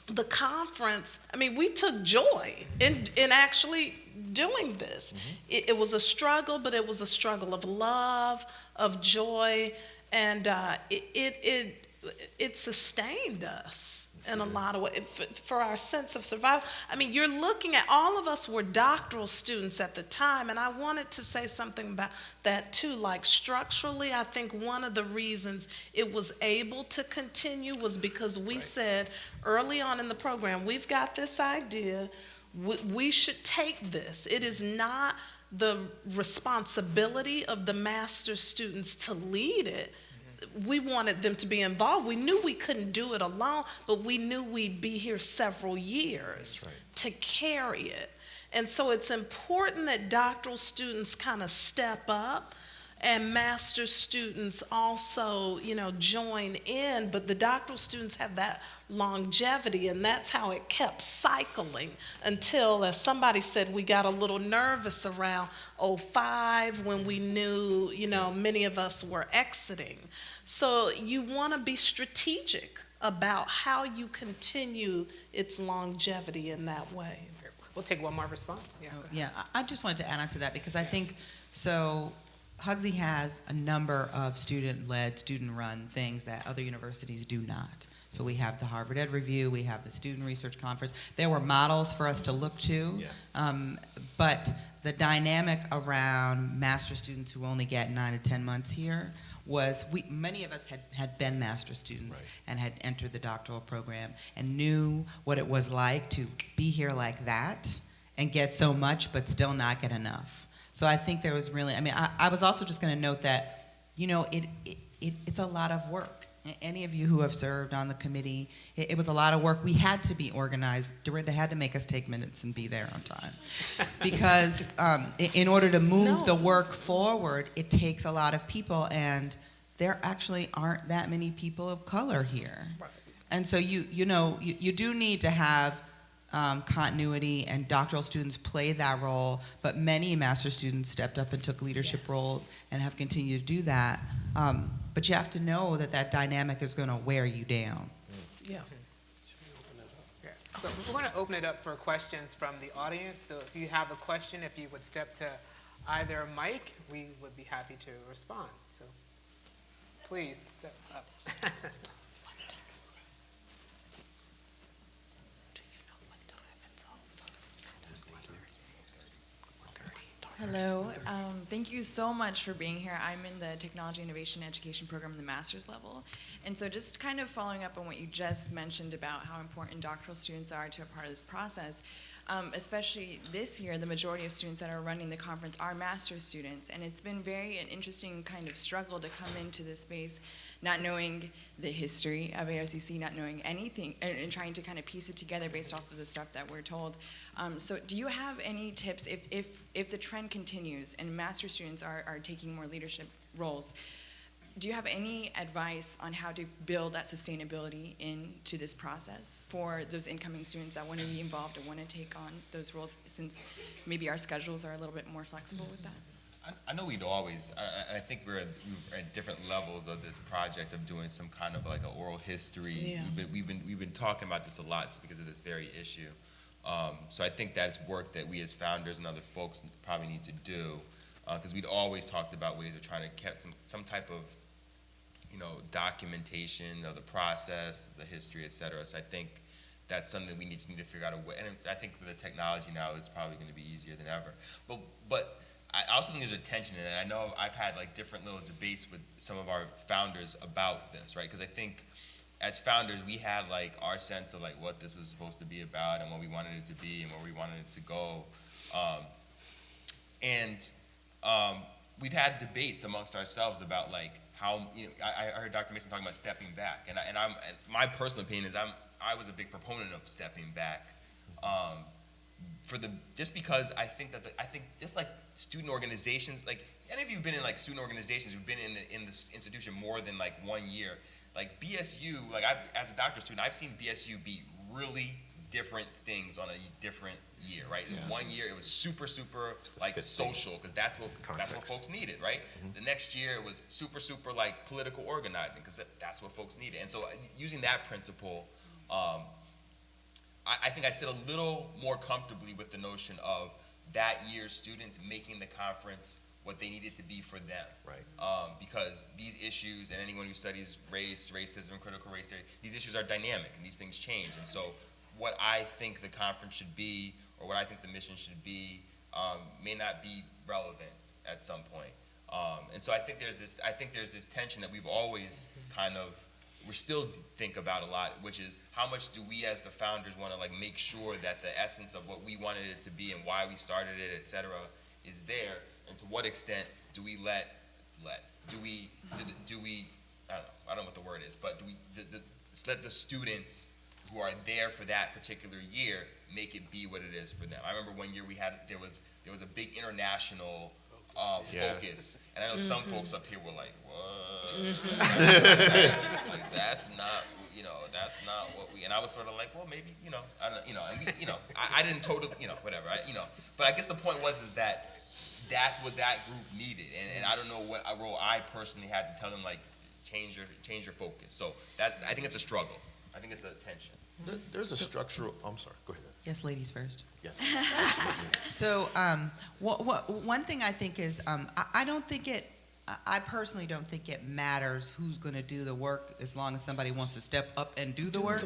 the conference, I mean, we took joy in actually doing this. It was a struggle, but it was a struggle of love, of joy, and it sustained us in a lot of ways for our sense of survival. I mean, you're looking at, all of us were doctoral students at the time, and I wanted to say something about that too. Like structurally, I think one of the reasons it was able to continue was because we said early on in the program, we've got this idea, we should take this. It is not the responsibility of the master's students to lead it. We wanted them to be involved. We knew we couldn't do it alone, but we knew we'd be here several years to carry it. And so it's important that doctoral students kind of step up and master's students also, join in, but the doctoral students have that longevity, and that's how it kept cycling until, as somebody said, we got a little nervous around 2005 when we knew, many of us were exiting. So you want to be strategic about how you continue its longevity in that way. We'll take one more response. I just wanted to add on to that because I think so. HGSE has a number of student-led, student-run things that other universities do not. So we have the Harvard Ed Review, we have the Student Research Conference. There were models for us to look to, but the dynamic around master's students who only get 9 to 10 months here was many of us had been master students and had entered the doctoral program and knew what it was like to be here like that and get so much but still not get enough. So I think there was really, I was also just going to note that, it's a lot of work. Any of you who have served on the committee, it was a lot of work. We had to be organized. Dorinda had to make us take minutes and be there on time. Because in order to move the work forward, it takes a lot of people, and there actually aren't that many people of color here. Right. And so you do need to have continuity, and doctoral students play that role, but many master students stepped up and took leadership roles and have continued to do that. But you have to know that dynamic is going to wear you down. Yeah. So we're going to open it up for questions from the audience. So if you have a question, if you would step to either mic, we would be happy to respond. So please step up. Hello, thank you so much for being here. I'm in the Technology Innovation Education program in the master's level. And so just kind of following up on what you just mentioned about how important doctoral students are to a part of this process, especially this year, the majority of students that are running the conference are master's students. And it's been an interesting kind of struggle to come into this space not knowing the history of AOCC, not knowing anything, and trying to kind of piece it together based off of the stuff that we're told. So do you have any tips if the trend continues and master students are taking more leadership roles? Do you have any advice on how to build that sustainability into this process for those incoming students that want to be involved and want to take on those roles, since maybe our schedules are a little bit more flexible with that? I know we'd always, I think we're at different levels of this project of doing some kind of like an oral history. Yeah. We've been talking about this a lot because of this very issue. So I think that's work that we as founders and other folks probably need to do, because we'd always talked about ways of trying to keep some type of documentation of the process, the history, et cetera. So I think that's something that we just need to figure out a way. And I think with the technology now, it's probably going to be easier than ever. But I also think there's a tension in it. I know I've had like different little debates with some of our founders about this, right? Because I think as founders, we had like our sense of like what this was supposed to be about and what we wanted it to be and where we wanted it to go. We've had debates amongst ourselves about like how, I heard Dr. Mason talking about stepping back, and my personal opinion is I was a big proponent of stepping back, just because I think just like student organizations, like any of you have been in like student organizations who've been in this institution more than like 1 year, like BSU, like as a doctoral student, I've seen BSU be really different things on a different year, right? Yeah. 1 year it was super like social, because that's what folks needed, right? Mm-hmm. The next year it was super like political organizing, because that's what folks needed. And so using that principle, I think I sit a little more comfortably with the notion of that year's students making the conference what they needed to be for them. Right. Because these issues, and anyone who studies race, racism, critical race theory, these issues are dynamic and these things change. And so what I think the conference should be, or what I think the mission should be, may not be relevant at some point. And so I think there's this tension that we've always we still think about a lot, which is how much do we as the founders want to like make sure that the essence of what we wanted it to be and why we started it, et cetera, is there, and to what extent do we do we I don't know what the word is, but do we let the students who are there for that particular year make it be what it is for them. I remember 1 year there was a big international focus, and I know some folks up here were like, what? Like that's not what we, and I was sort of like, well, maybe, I don't, I didn't totally, whatever, but I guess the point was that that's what that group needed, and I don't know what role I personally had to tell them, like, change your focus. So that, I think it's a struggle. I think it's a tension. There's a structural, I'm sorry, go ahead. Yes, ladies first. Yes, absolutely. So one thing I think is, I personally don't think it matters who's going to do the work, as long as somebody wants to step up and do the work.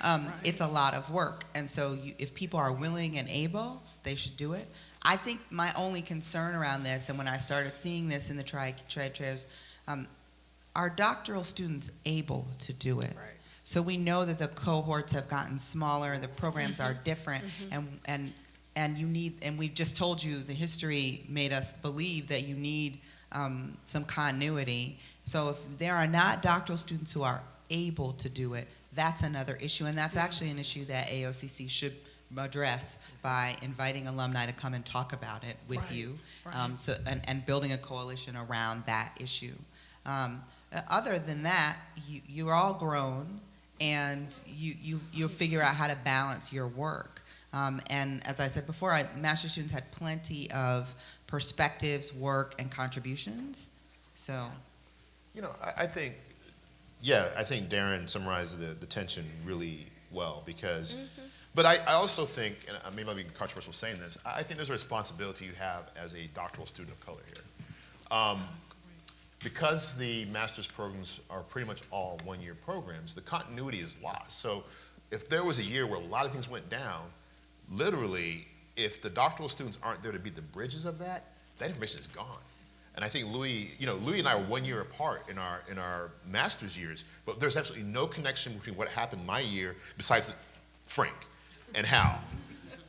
Right. It's a lot of work, and so if people are willing and able, they should do it. I think my only concern around this, and when I started seeing this in the trade chairs, are doctoral students able to do it? Right. So we know that the cohorts have gotten smaller and the programs are different, and you need, and we've just told you the history made us believe that you need some continuity. So if there are not doctoral students who are able to do it, that's another issue, and that's actually an issue that AOCC should address by inviting alumni to come and talk about it with you, so, and building a coalition around that issue. Other than that, you're all grown, and you'll figure out how to balance your work. And as I said before, master's students had plenty of perspectives, work, and contributions. So, you know, I think Darren summarized the tension really well, because, but I also think, and maybe I'll be controversial saying this, I think there's a responsibility you have as a doctoral student of color here. Because the master's programs are pretty much all one-year programs, the continuity is lost. So if there was a year where a lot of things went down, literally, if the doctoral students aren't there to be the bridges of that, that information is gone. And I think Louis and I are 1 year apart in our master's years, but there's absolutely no connection between what happened my year besides Frank and Hal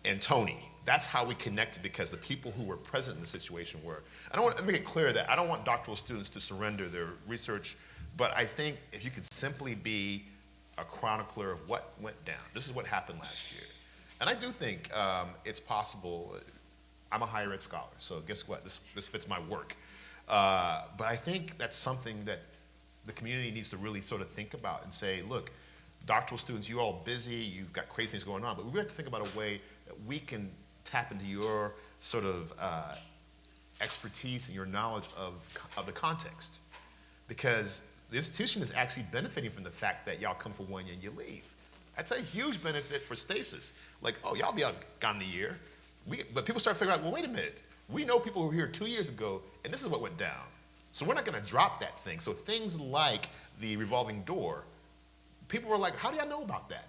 and Tony. That's how we connected, because the people who were present in the situation were. I don't want to make it clear that I don't want doctoral students to surrender their research, but I think if you could simply be a chronicler of what went down. This is what happened last year. And I do think it's possible. I'm a higher ed scholar, so guess what? This fits my work. But I think that's something that the community needs to really sort of think about and say, look, doctoral students, you're all busy, you've got crazy things going on, but we really have to think about a way that we can tap into your sort of expertise and your knowledge of the context. Because the institution is actually benefiting from the fact that y'all come for 1 year and you leave. That's a huge benefit for stasis. Like, oh, y'all be out gone in a year. But people start figuring out, well, wait a minute. We know people who were here 2 years ago, and this is what went down. So we're not going to drop that thing. So things like the revolving door, people were like, how do y'all know about that?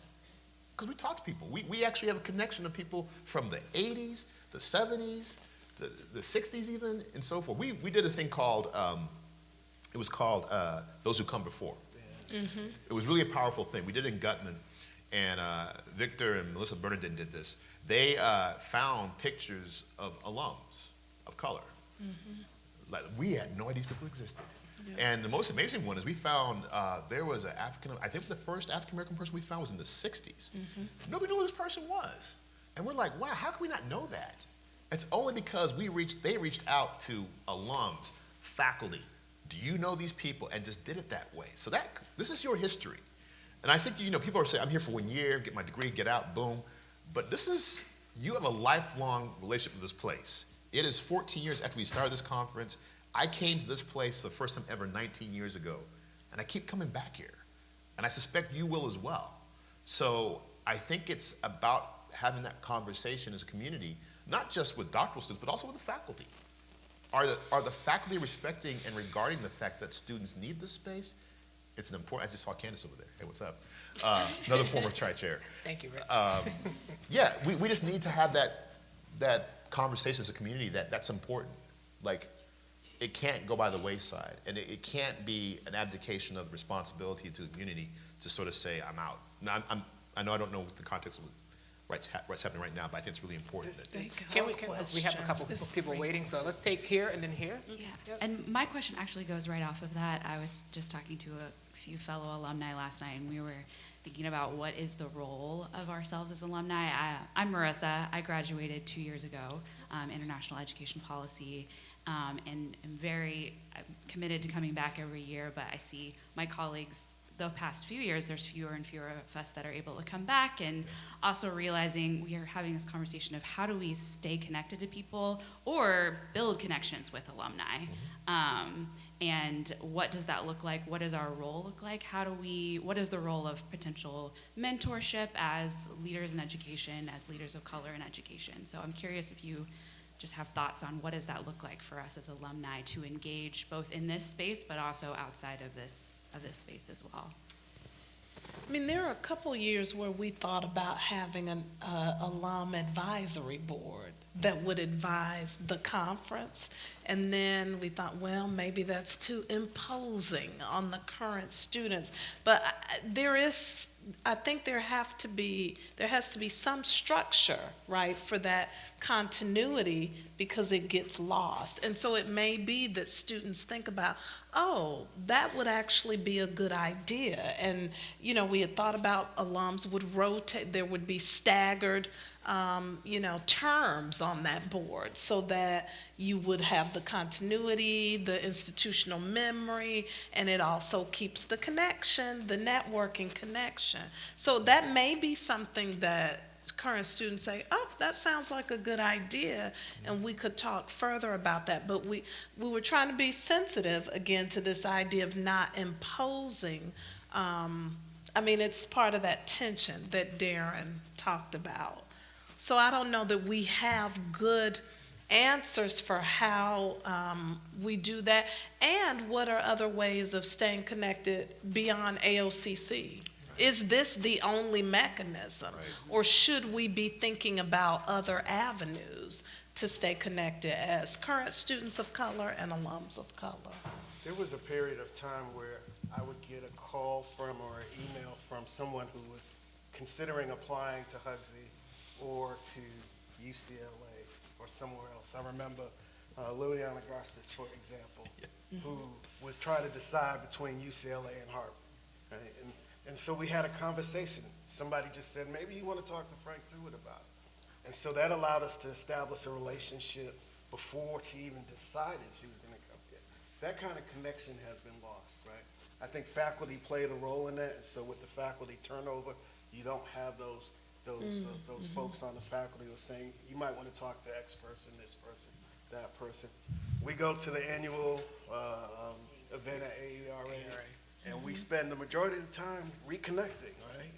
Because we talk to people. We actually have a connection of people from the 80s, the 70s, the 60s even, and so forth. We did a thing called, it was called Those Who Come Before. It was really a powerful thing. We did it in Gutman, and Victor and Melissa Bernardin did this. They found pictures of alums of color. Like, we had no idea these people existed. And the most amazing one is we found there was an I think the first African-American person we found was in the 60s. Nobody knew who this person was. And we're like, wow, how can we not know that? It's only because they reached out to alums, faculty. Do you know these people? And just did it that way. So this is your history. And I think, people are saying, I'm here for 1 year, get my degree, get out, boom. But you have a lifelong relationship with this place. It is 14 years after we started this conference. I came to this place for the first time ever 19 years ago, and I keep coming back here. And I suspect you will as well. So I think it's about having that conversation as a community, not just with doctoral students, but also with the faculty. Are the faculty respecting and regarding the fact that students need this space? It's an important, I just saw Candace over there. Hey, what's up? Another former tri-chair. Thank you, Rick. Yeah, we just need to have that conversation as a community that's important. Like, it can't go by the wayside, and it can't be an abdication of responsibility to the community to sort of say, I'm out. Now, I know I don't know what the context of what's happening right now, but I think it's really important. We have a couple of people waiting, so let's take here and then here. Yeah, and my question actually goes right off of that. I was just talking to a few fellow alumni last night, and we were thinking about what is the role of ourselves as alumni. I'm Marissa. I graduated 2 years ago, international education policy, and I'm very committed to coming back every year, but I see my colleagues the past few years, there's fewer and fewer of us that are able to come back, and also realizing we are having this conversation of how do we stay connected to people or build connections with alumni, and what does that look like? What does our role look like? What is the role of potential mentorship as leaders in education, as leaders of color in education? So I'm curious if you just have thoughts on what does that look like for us as alumni to engage both in this space but also outside of this space as well. I mean, there are a couple years where we thought about having an alum advisory board that would advise the conference. And then we thought, well, maybe that's too imposing on the current students. But I think there has to be some structure, right, for that continuity, because it gets lost. And so it may be that students think about, oh, that would actually be a good idea. And, we had thought about alums would rotate, there would be staggered terms on that board, so that you would have the continuity, the institutional memory, and it also keeps the connection, the networking connection. So that may be something that current students say, oh, that sounds like a good idea, and we could talk further about that. But we were trying to be sensitive, again, to this idea of not imposing. It's part of that tension that Darren talked about. So I don't know that we have good answers for how we do that, and what are other ways of staying connected beyond AOCC. Is this the only mechanism, or should we be thinking about other avenues to stay connected as current students of color and alums of color? There was a period of time where I would get a call from or an email from someone who was considering applying to HGSE or to UCLA or somewhere else. I remember Liliana Garces, for example, who was trying to decide between UCLA and Harvard. Right? And so we had a conversation. Somebody just said, maybe you want to talk to Frank Tewitt about it. And so that allowed us to establish a relationship before she even decided she was going to come here. That kind of connection has been lost, right? I think faculty played a role in that, and so with the faculty turnover, you don't have those folks on the faculty who are saying, you might want to talk to X person, this person, that person. We go to the annual event at AERA, and we spend the majority of the time reconnecting, right?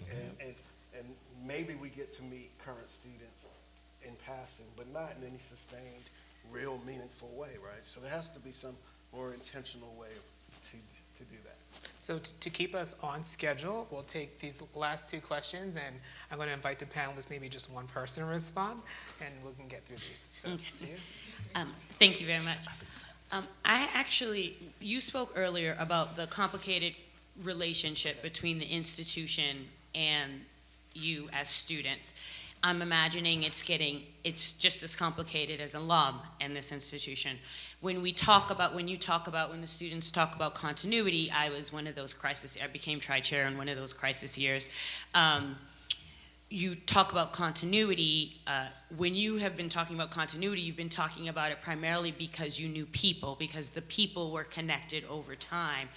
And maybe we get to meet current students in passing, but not in any sustained, real, meaningful way, right? So there has to be some more intentional way to do that. So to keep us on schedule, we'll take these last two questions, and I'm going to invite the panelists, maybe just one person to respond, and we can get through these. So, to you. Thank you very much. You spoke earlier about the complicated relationship between the institution and you as students. I'm imagining it's just as complicated as alum in this institution. When the students talk about continuity, I was one of those I became tri-chair in one of those crisis years. You talk about continuity, when you have been talking about continuity, you've been talking about it primarily because you knew people, because the people were connected over time.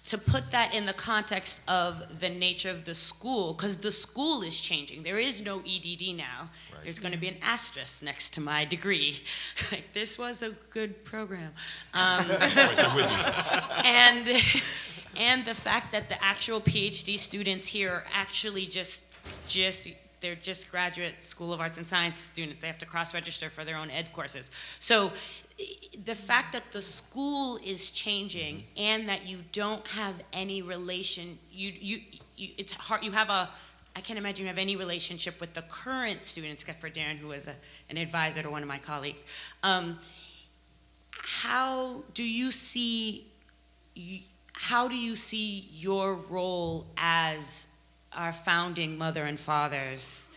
To put that in the context of the nature of the school, because the school is changing. There is no EDD now. Right. There's going to be an asterisk next to my degree. Like, this was a good program. And the fact that the actual PhD students here are actually they're just graduate School of Arts and Science students. They have to cross-register for their own ed courses. So the fact that the school is changing and that you don't have any relation, it's hard. I can't imagine you have any relationship with the current students, except for Darren, who was an advisor to one of my colleagues. How do you see your role as our founding mother and fathers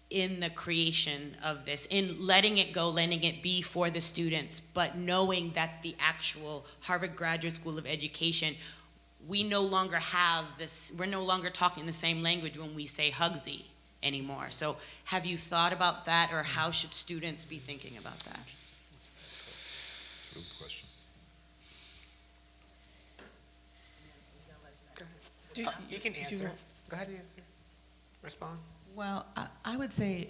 in the creation of this, in letting it go, letting it be for the students, but knowing that the actual Harvard Graduate School of Education, we no longer have this, we're no longer talking the same language when we say HGSE anymore. So have you thought about that, or how should students be thinking about that? That's a good question. You can answer. Go ahead and answer. Respond. Well, I would say,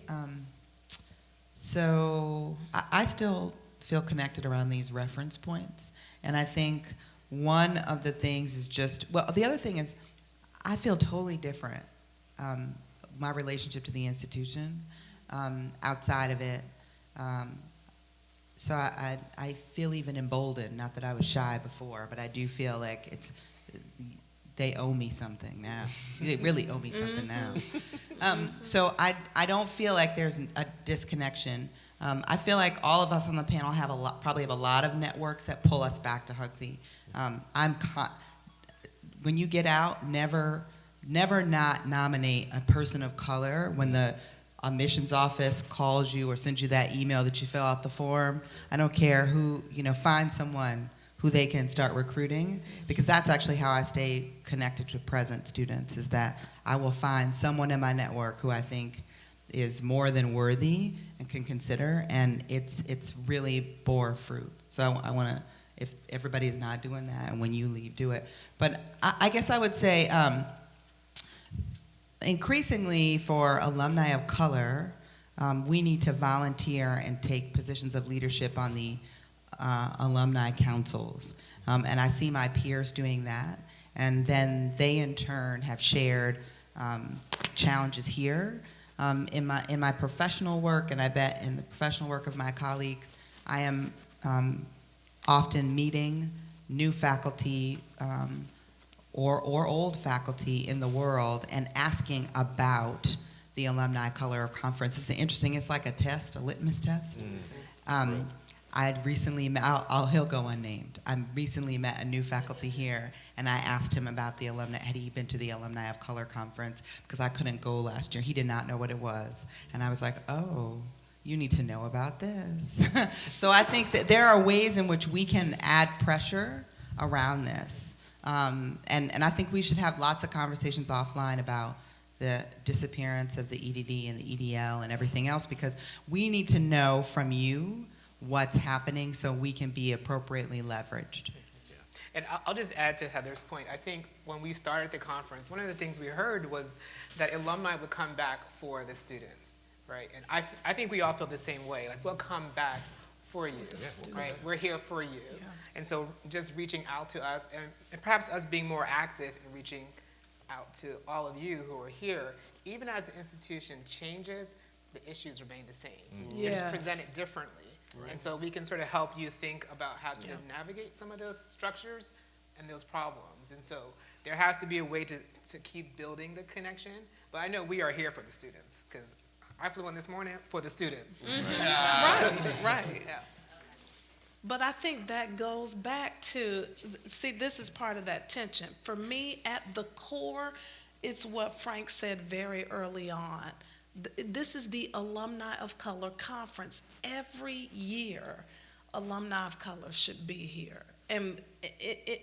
so I still feel connected around these reference points. And I think one of the things is the other thing is I feel totally different, my relationship to the institution, outside of it. So I feel even emboldened, not that I was shy before, but I do feel like they owe me something now. They really owe me something now. So I don't feel like there's a disconnection. I feel like all of us on the panel probably have a lot of networks that pull us back to HGSE. When you get out, never not nominate a person of color when the admissions office calls you or sends you that email that you fill out the form. I don't care who, find someone who they can start recruiting, because that's actually how I stay connected to present students, is that I will find someone in my network who I think is more than worthy and can consider, and it's really bore fruit. So I want to, if everybody is not doing that, and when you leave, do it. But I guess I would say, increasingly for alumni of color, we need to volunteer and take positions of leadership on the alumni councils. And I see my peers doing that. And then they in turn have shared challenges here. In my professional work, and I bet in the professional work of my colleagues, I am often meeting new faculty or old faculty in the world and asking about the Alumni Color Conference. It's interesting, it's like a test, a litmus test. I'd recently met, he'll go unnamed. I recently met a new faculty here, and I asked him about the alumni, had he been to the Alumni of Color Conference, because I couldn't go last year. He did not know what it was. And I was like, oh, you need to know about this. So I think that there are ways in which we can add pressure around this. And I think we should have lots of conversations offline about the disappearance of the EDD and the EDL and everything else, because we need to know from you what's happening so we can be appropriately leveraged. And I'll just add to Heather's point. I think when we started the conference, one of the things we heard was that alumni would come back for the students, right? And I think we all feel the same way. Like, we'll come back for you, right? We're here for you. Yeah. And so just reaching out to us, and perhaps us being more active in reaching out to all of you who are here, even as the institution changes, the issues remain the same. They're just presented differently. Right. And so we can sort of help you think about how to navigate some of those structures and those problems. And so there has to be a way to keep building the connection. But I know we are here for the students, because I flew in this morning for the students. Right. Yeah. But I think that goes back to, see, this is part of that tension. For me, at the core, it's what Frank said very early on. This is the Alumni of Color Conference. Every year, Alumni of Color should be here. And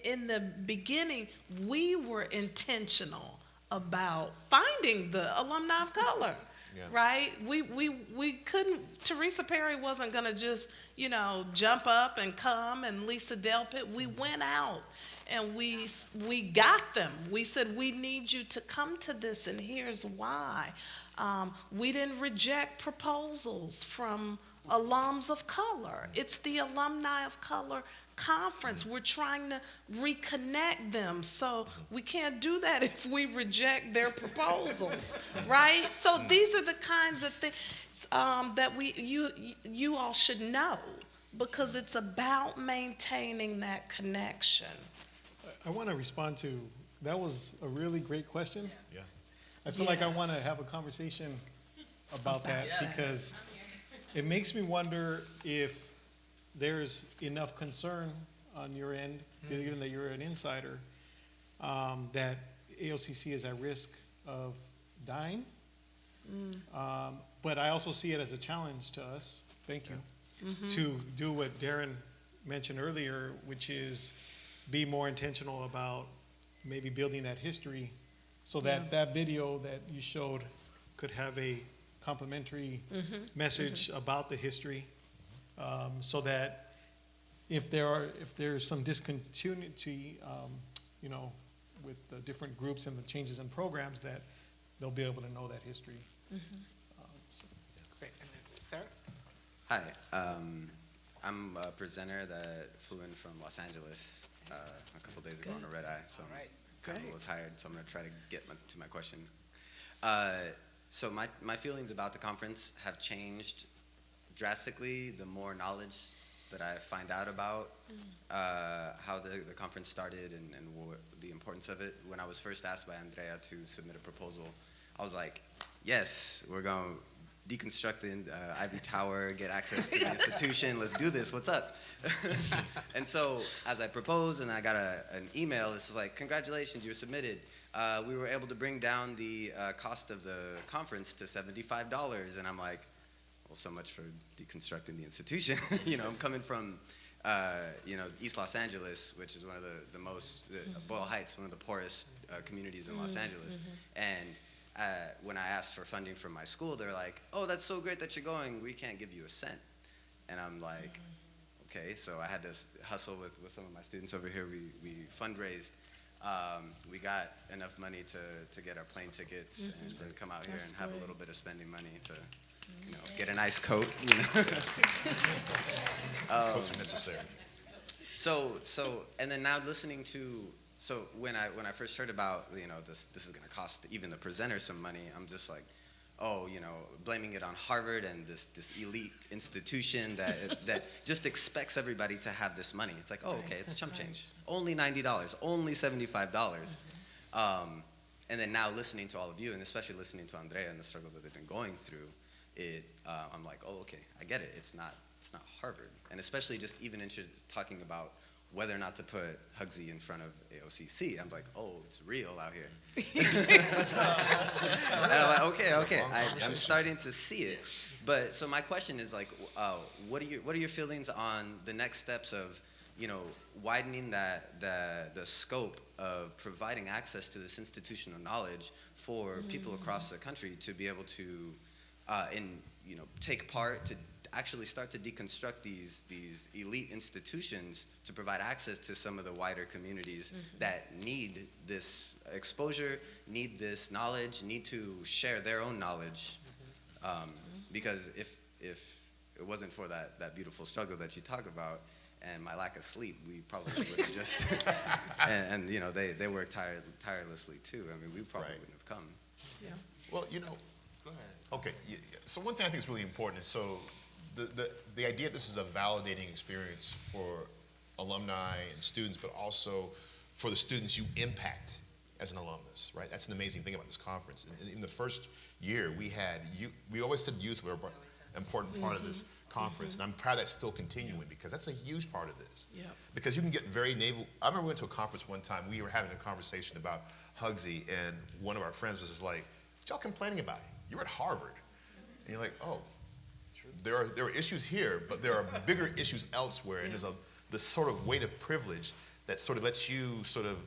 in the beginning, we were intentional about finding the Alumni of Color, right? We couldn't, Teresa Perry wasn't gonna just, jump up and come, and Lisa Delpit. We went out and we got them. We said, we need you to come to this, and here's why. We didn't reject proposals from alums of color. It's the Alumni of Color Conference. We're trying to reconnect them. So we can't do that if we reject their proposals, right? So these are the kinds of things that you all should know, because it's about maintaining that connection. I want to respond to, that was a really great question. Yeah. I feel like I want to have a conversation about that, because it makes me wonder if there's enough concern on your end, given that you're an insider, that AOCC is at risk of dying. But I also see it as a challenge to us, thank you, to do what Darren mentioned earlier, which is be more intentional about maybe building that history, so that that video that you showed could have a complimentary message about the history, so that if there's some discontinuity, with the different groups and the changes in programs, that they'll be able to know that history. Great. And then, sir? Hi. I'm a presenter that flew in from Los Angeles a couple days ago on a red eye, so I'm a little tired, so I'm going to try to get to my question. So my feelings about the conference have changed drastically the more knowledge that I find out about how the conference started and the importance of it. When I was first asked by Andrea to submit a proposal, I was like, yes, we're going to deconstruct the Ivy Tower, get access to the institution, let's do this, what's up? And so as I proposed and I got an email, this is like, congratulations, you were submitted. We were able to bring down the cost of the conference to $75. And I'm like, well, so much for deconstructing the institution. You know, I'm coming from, you know, East Los Angeles, which is one of the most, Boyle Heights, one of the poorest communities in Los Angeles. And when I asked for funding from my school, they're like, oh, that's so great that you're going. We can't give you a cent. And I'm like, okay. So I had to hustle with some of my students over here. We fundraised. We got enough money to get our plane tickets and come out here and have a little bit of spending money to, you know, get a nice coat. You know? Coats are necessary. So, and then now listening to, so when I first heard about, you know, this is going to cost even the presenter some money, I'm just like, oh, you know, blaming it on Harvard and this elite institution that just expects everybody to have this money. It's like, oh, okay, it's chump change. Only $90, only $75. And then now listening to all of you, and especially listening to Andrea and the struggles that they've been going through, I'm like, oh, okay, I get it. It's not Harvard. And especially just even talking about whether or not to put Hugsy in front of AOCC. I'm like, oh, it's real out here. And I'm like, okay, I'm starting to see it. But so my question is like, what are your feelings on the next steps of, you know, widening the scope of providing access to this institutional knowledge for people across the country to be able to, you know, take part to actually start to deconstruct these elite institutions to provide access to some of the wider communities that need this exposure, need this knowledge, need to share their own knowledge. Because if it wasn't for that beautiful struggle that you talk about and my lack of sleep, we probably would have just, and you know, they work tirelessly too. I mean, we probably wouldn't have come. Yeah. Well, you know, go ahead. Okay, so one thing I think is really important is the idea that this is a validating experience for alumni and students, but also for the students you impact as an alumnus, right? That's an amazing thing about this conference. In the first year, we always said youth were an important part of this conference, and I'm proud that's still continuing because that's a huge part of this. Yep. Because you can get very naval. I remember we went to a conference one time, we were having a conversation about Hugsy, and one of our friends was just like, what y'all complaining about? You're at Harvard. And you're like, oh, there are issues here, but there are bigger issues elsewhere, and there's this sort of weight of privilege that sort of lets you sort of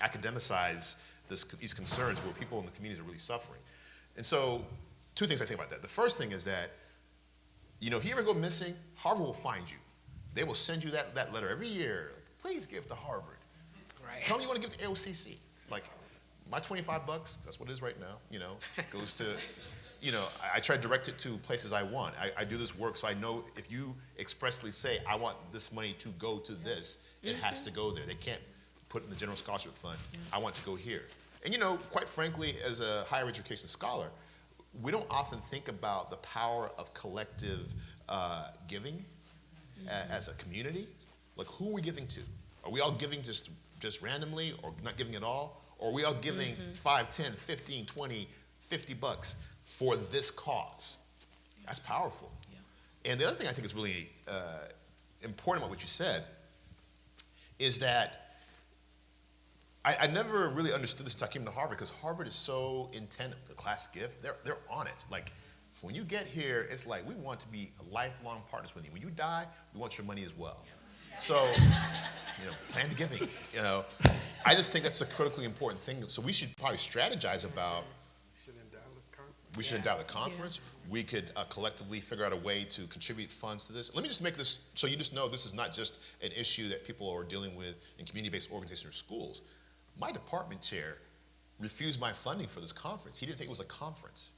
academicize these concerns where people in the communities are really suffering. And so, two things I think about that. The first thing is that, you know, if you ever go missing, Harvard will find you. They will send you that letter every year. Like, please give to Harvard. Right. Tell me you want to give to AOCC. Like, my $25, that's what it is right now, you know, goes to, you know, I try to direct it to places I want. I do this work so I know if you expressly say, I want this money to go to this, it has to go there. They can't put it in the general scholarship fund. I want to go here. And you know, quite frankly, as a higher education scholar, we don't often think about the power of collective giving as a community. Like, who are we giving to? Are we all giving just randomly or not giving at all? Or are we all giving 5, 10, 15, 20, $50 for this cause? That's powerful. Yeah. And the other thing I think is really important about what you said is that I never really understood this until I came to Harvard, because Harvard is so intent the class gift. They're on it. Like, when you get here, it's like, we want to be lifelong partners with you. When you die, we want your money as well. So, you know, planned giving, you know. I just think that's a critically important thing. So we should probably strategize about, we should endow the conference. Yeah. We could collectively figure out a way to contribute funds to this. Let me just make this, so you just know this is not just an issue that people are dealing with in community-based organizations or schools. My department chair refused my funding for this conference. He didn't think it was a conference.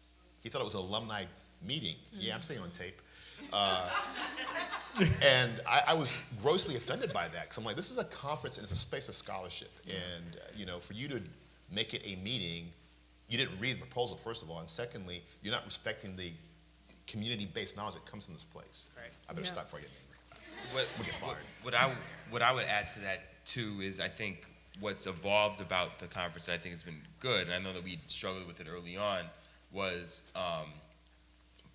He thought it was an alumni meeting. Yeah, I'm saying on tape. And I was grossly offended by that, because I'm like, this is a conference and it's a space of scholarship. And you know, for you to make it a meeting, you didn't read the proposal, first of all, and secondly, you're not respecting the community-based knowledge that comes from this place. Right. I better stop before I get angry. what I would add to that too is I think what's evolved about the conference that I think has been good, and I know that we struggled with it early on, was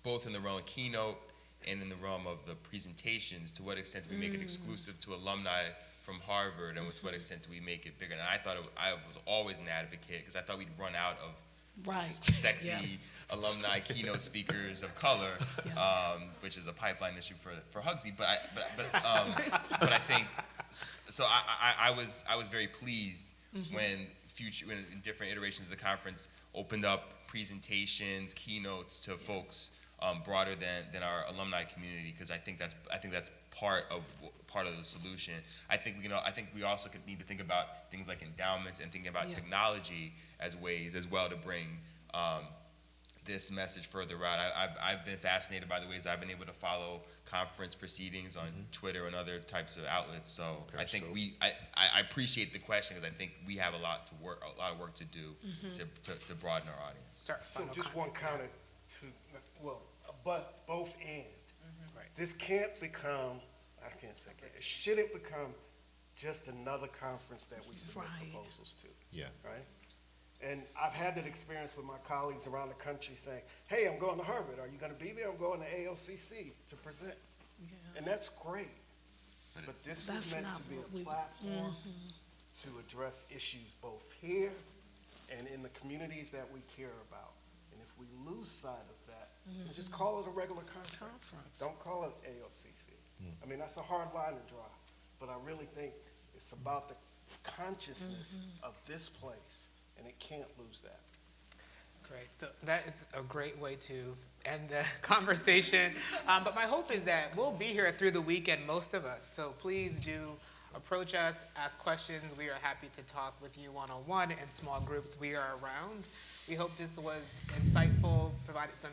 both in the realm of keynote and in the realm of the presentations, to what extent do we make it exclusive to alumni from Harvard, and to what extent do we make it bigger? And I thought I was always an advocate, because I thought we'd run out of sexy alumni keynote speakers of color, which is a pipeline issue for Hugsy. But I think so. I was very pleased when in different iterations of the conference opened up presentations, keynotes to folks broader than our alumni community, because I think that's part of the solution. I think we also need to think about things like endowments and thinking about technology as ways as well to bring this message further out. I've been fascinated by the ways I've been able to follow conference proceedings on Twitter and other types of outlets. So I think I appreciate the question, because I think we have a lot of work to do to broaden our audience. So just one comment to, but both and. This can't become, it shouldn't become just another conference that we submit proposals to. Yeah. Right? And I've had that experience with my colleagues around the country saying, hey, I'm going to Harvard. Are you going to be there? I'm going to AOCC to present. And that's great. But this was meant to be a platform to address issues both here and in the communities that we care about. And if we lose sight of that, then just call it a regular conference. Don't call it AOCC. I mean, that's a hard line to draw. But I really think it's about the consciousness of this place, and it can't lose that. Great. So that is a great way to end the conversation. But my hope is that we'll be here through the weekend, most of us. So please do approach us, ask questions. We are happy to talk with you one-on-one in small groups. We are around. We hope this was insightful, provided some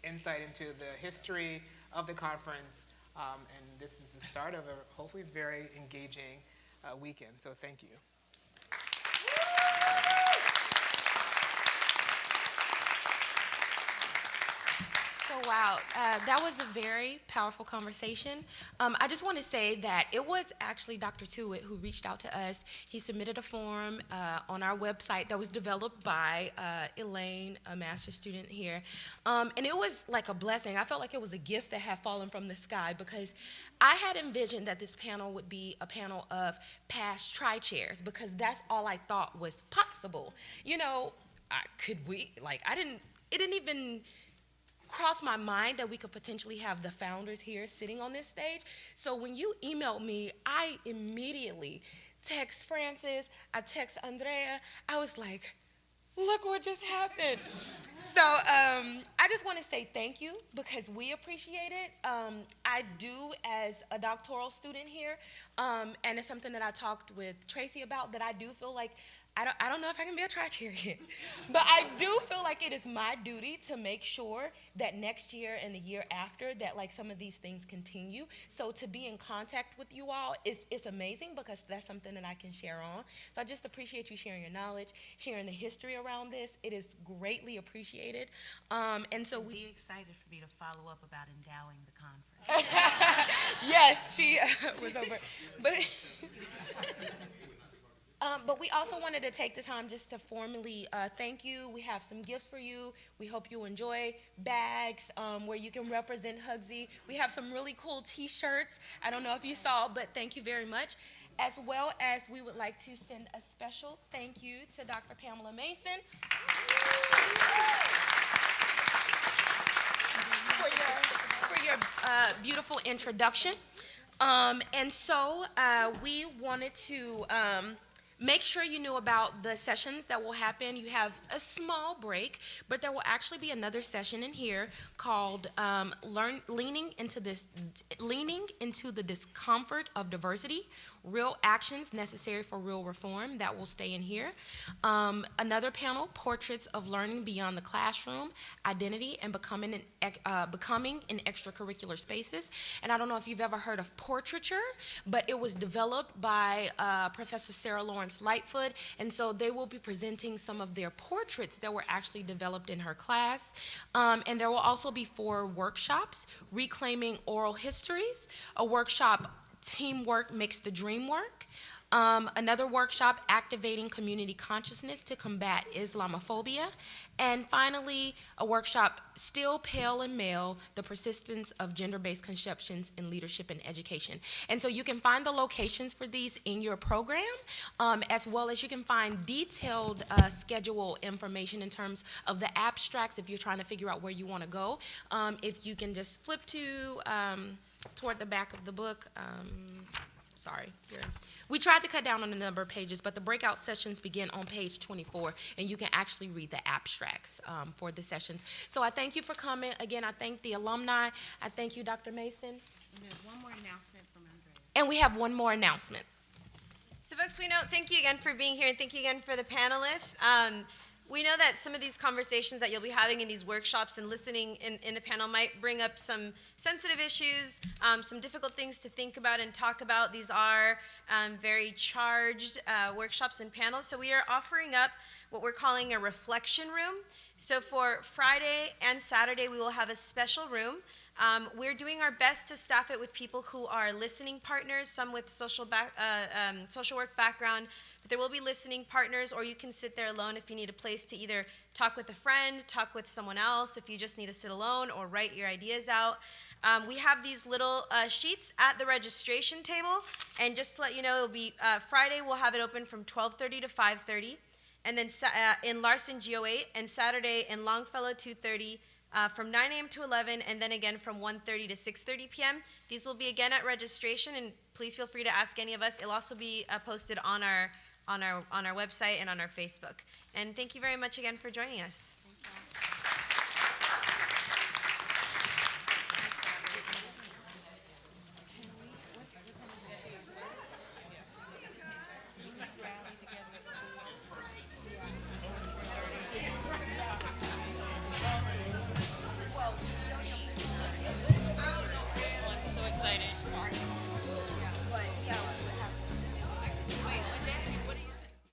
insight into the history of the conference. And this is the start of a hopefully very engaging weekend. So thank you. So wow, that was a very powerful conversation. I just want to say that it was actually Dr. Tewitt who reached out to us. He submitted a form on our website that was developed by Elaine, a master's student here. And it was like a blessing. I felt like it was a gift that had fallen from the sky, because I had envisioned that this panel would be a panel of past tri-chairs, because that's all I thought was possible. You know, it didn't even crossed my mind that we could potentially have the founders here sitting on this stage. So when you emailed me, I immediately text Francis, I text Andrea. I was like, look what just happened. So I just want to say thank you, because we appreciate it. I do as a doctoral student here, and it's something that I talked with Tracy about, that I do feel like I don't know if I can be a tri-chair yet, but I do feel like it is my duty to make sure that next year and the year after that, like, some of these things continue. So to be in contact with you all is amazing, because that's something that I can share on. So I just appreciate you sharing your knowledge, sharing the history around this. It is greatly appreciated. And so be excited for me to follow up about endowing the conference. Yes, she was over, but we also wanted to take the time just to formally thank you. We have some gifts for you. We hope you enjoy bags where you can represent Hugsy. We have some really cool t-shirts. I don't know if you saw, but thank you very much. As well as we would like to send a special thank you to Dr. Pamela Mason for your beautiful introduction. And so we wanted to make sure you knew about the sessions that will happen. You have a small break, but there will actually be another session in here called leaning into the discomfort of diversity, real actions necessary for real reform. That will stay in here. Another panel, portraits of learning beyond the classroom, identity and becoming in extracurricular spaces. And I don't know if you've ever heard of portraiture, but it was developed by Professor Sarah Lauren Florence Lightfoot, and so they will be presenting some of their portraits that were actually developed in her class. And there will also be 4 workshops: Reclaiming Oral Histories, a workshop, Teamwork Makes the Dream Work, another workshop, Activating Community Consciousness to Combat Islamophobia, and finally, a workshop, Still Pale and Male, The Persistence of Gender-Based Conceptions in Leadership and Education. And so you can find the locations for these in your program, as well as you can find detailed schedule information in terms of the abstracts if you're trying to figure out where you want to go. If you can just flip to toward the back of the book. Sorry, here. We tried to cut down on the number of pages, but the breakout sessions begin on page 24, and you can actually read the abstracts for the sessions. So I thank you for coming. Again, I thank the alumni. I thank you, Dr. Mason. And there's one more announcement from Andrea. And we have one more announcement. So folks, we know, thank you again for being here, and thank you again for the panelists. We know that some of these conversations that you'll be having in these workshops and listening in the panel might bring up some sensitive issues, some difficult things to think about and talk about. These are very charged workshops and panels. So we are offering up what we're calling a reflection room. So for Friday and Saturday, we will have a special room. We're doing our best to staff it with people who are listening partners, some with social work background, but there will be listening partners, or you can sit there alone if you need a place to either talk with a friend, talk with someone else, if you just need to sit alone, or write your ideas out. We have these little sheets at the registration table, and just to let you know, it'll be Friday, we'll have it open from 12:30 to 5:30, and then in Larson GO8, and Saturday in Longfellow 2:30, from 9 a.m. to 11, and then again from 1:30 to 6:30 p.m. These will be again at registration, and please feel free to ask any of us. It'll also be posted on our website and on our Facebook. And thank you very much again for joining us. Thank you.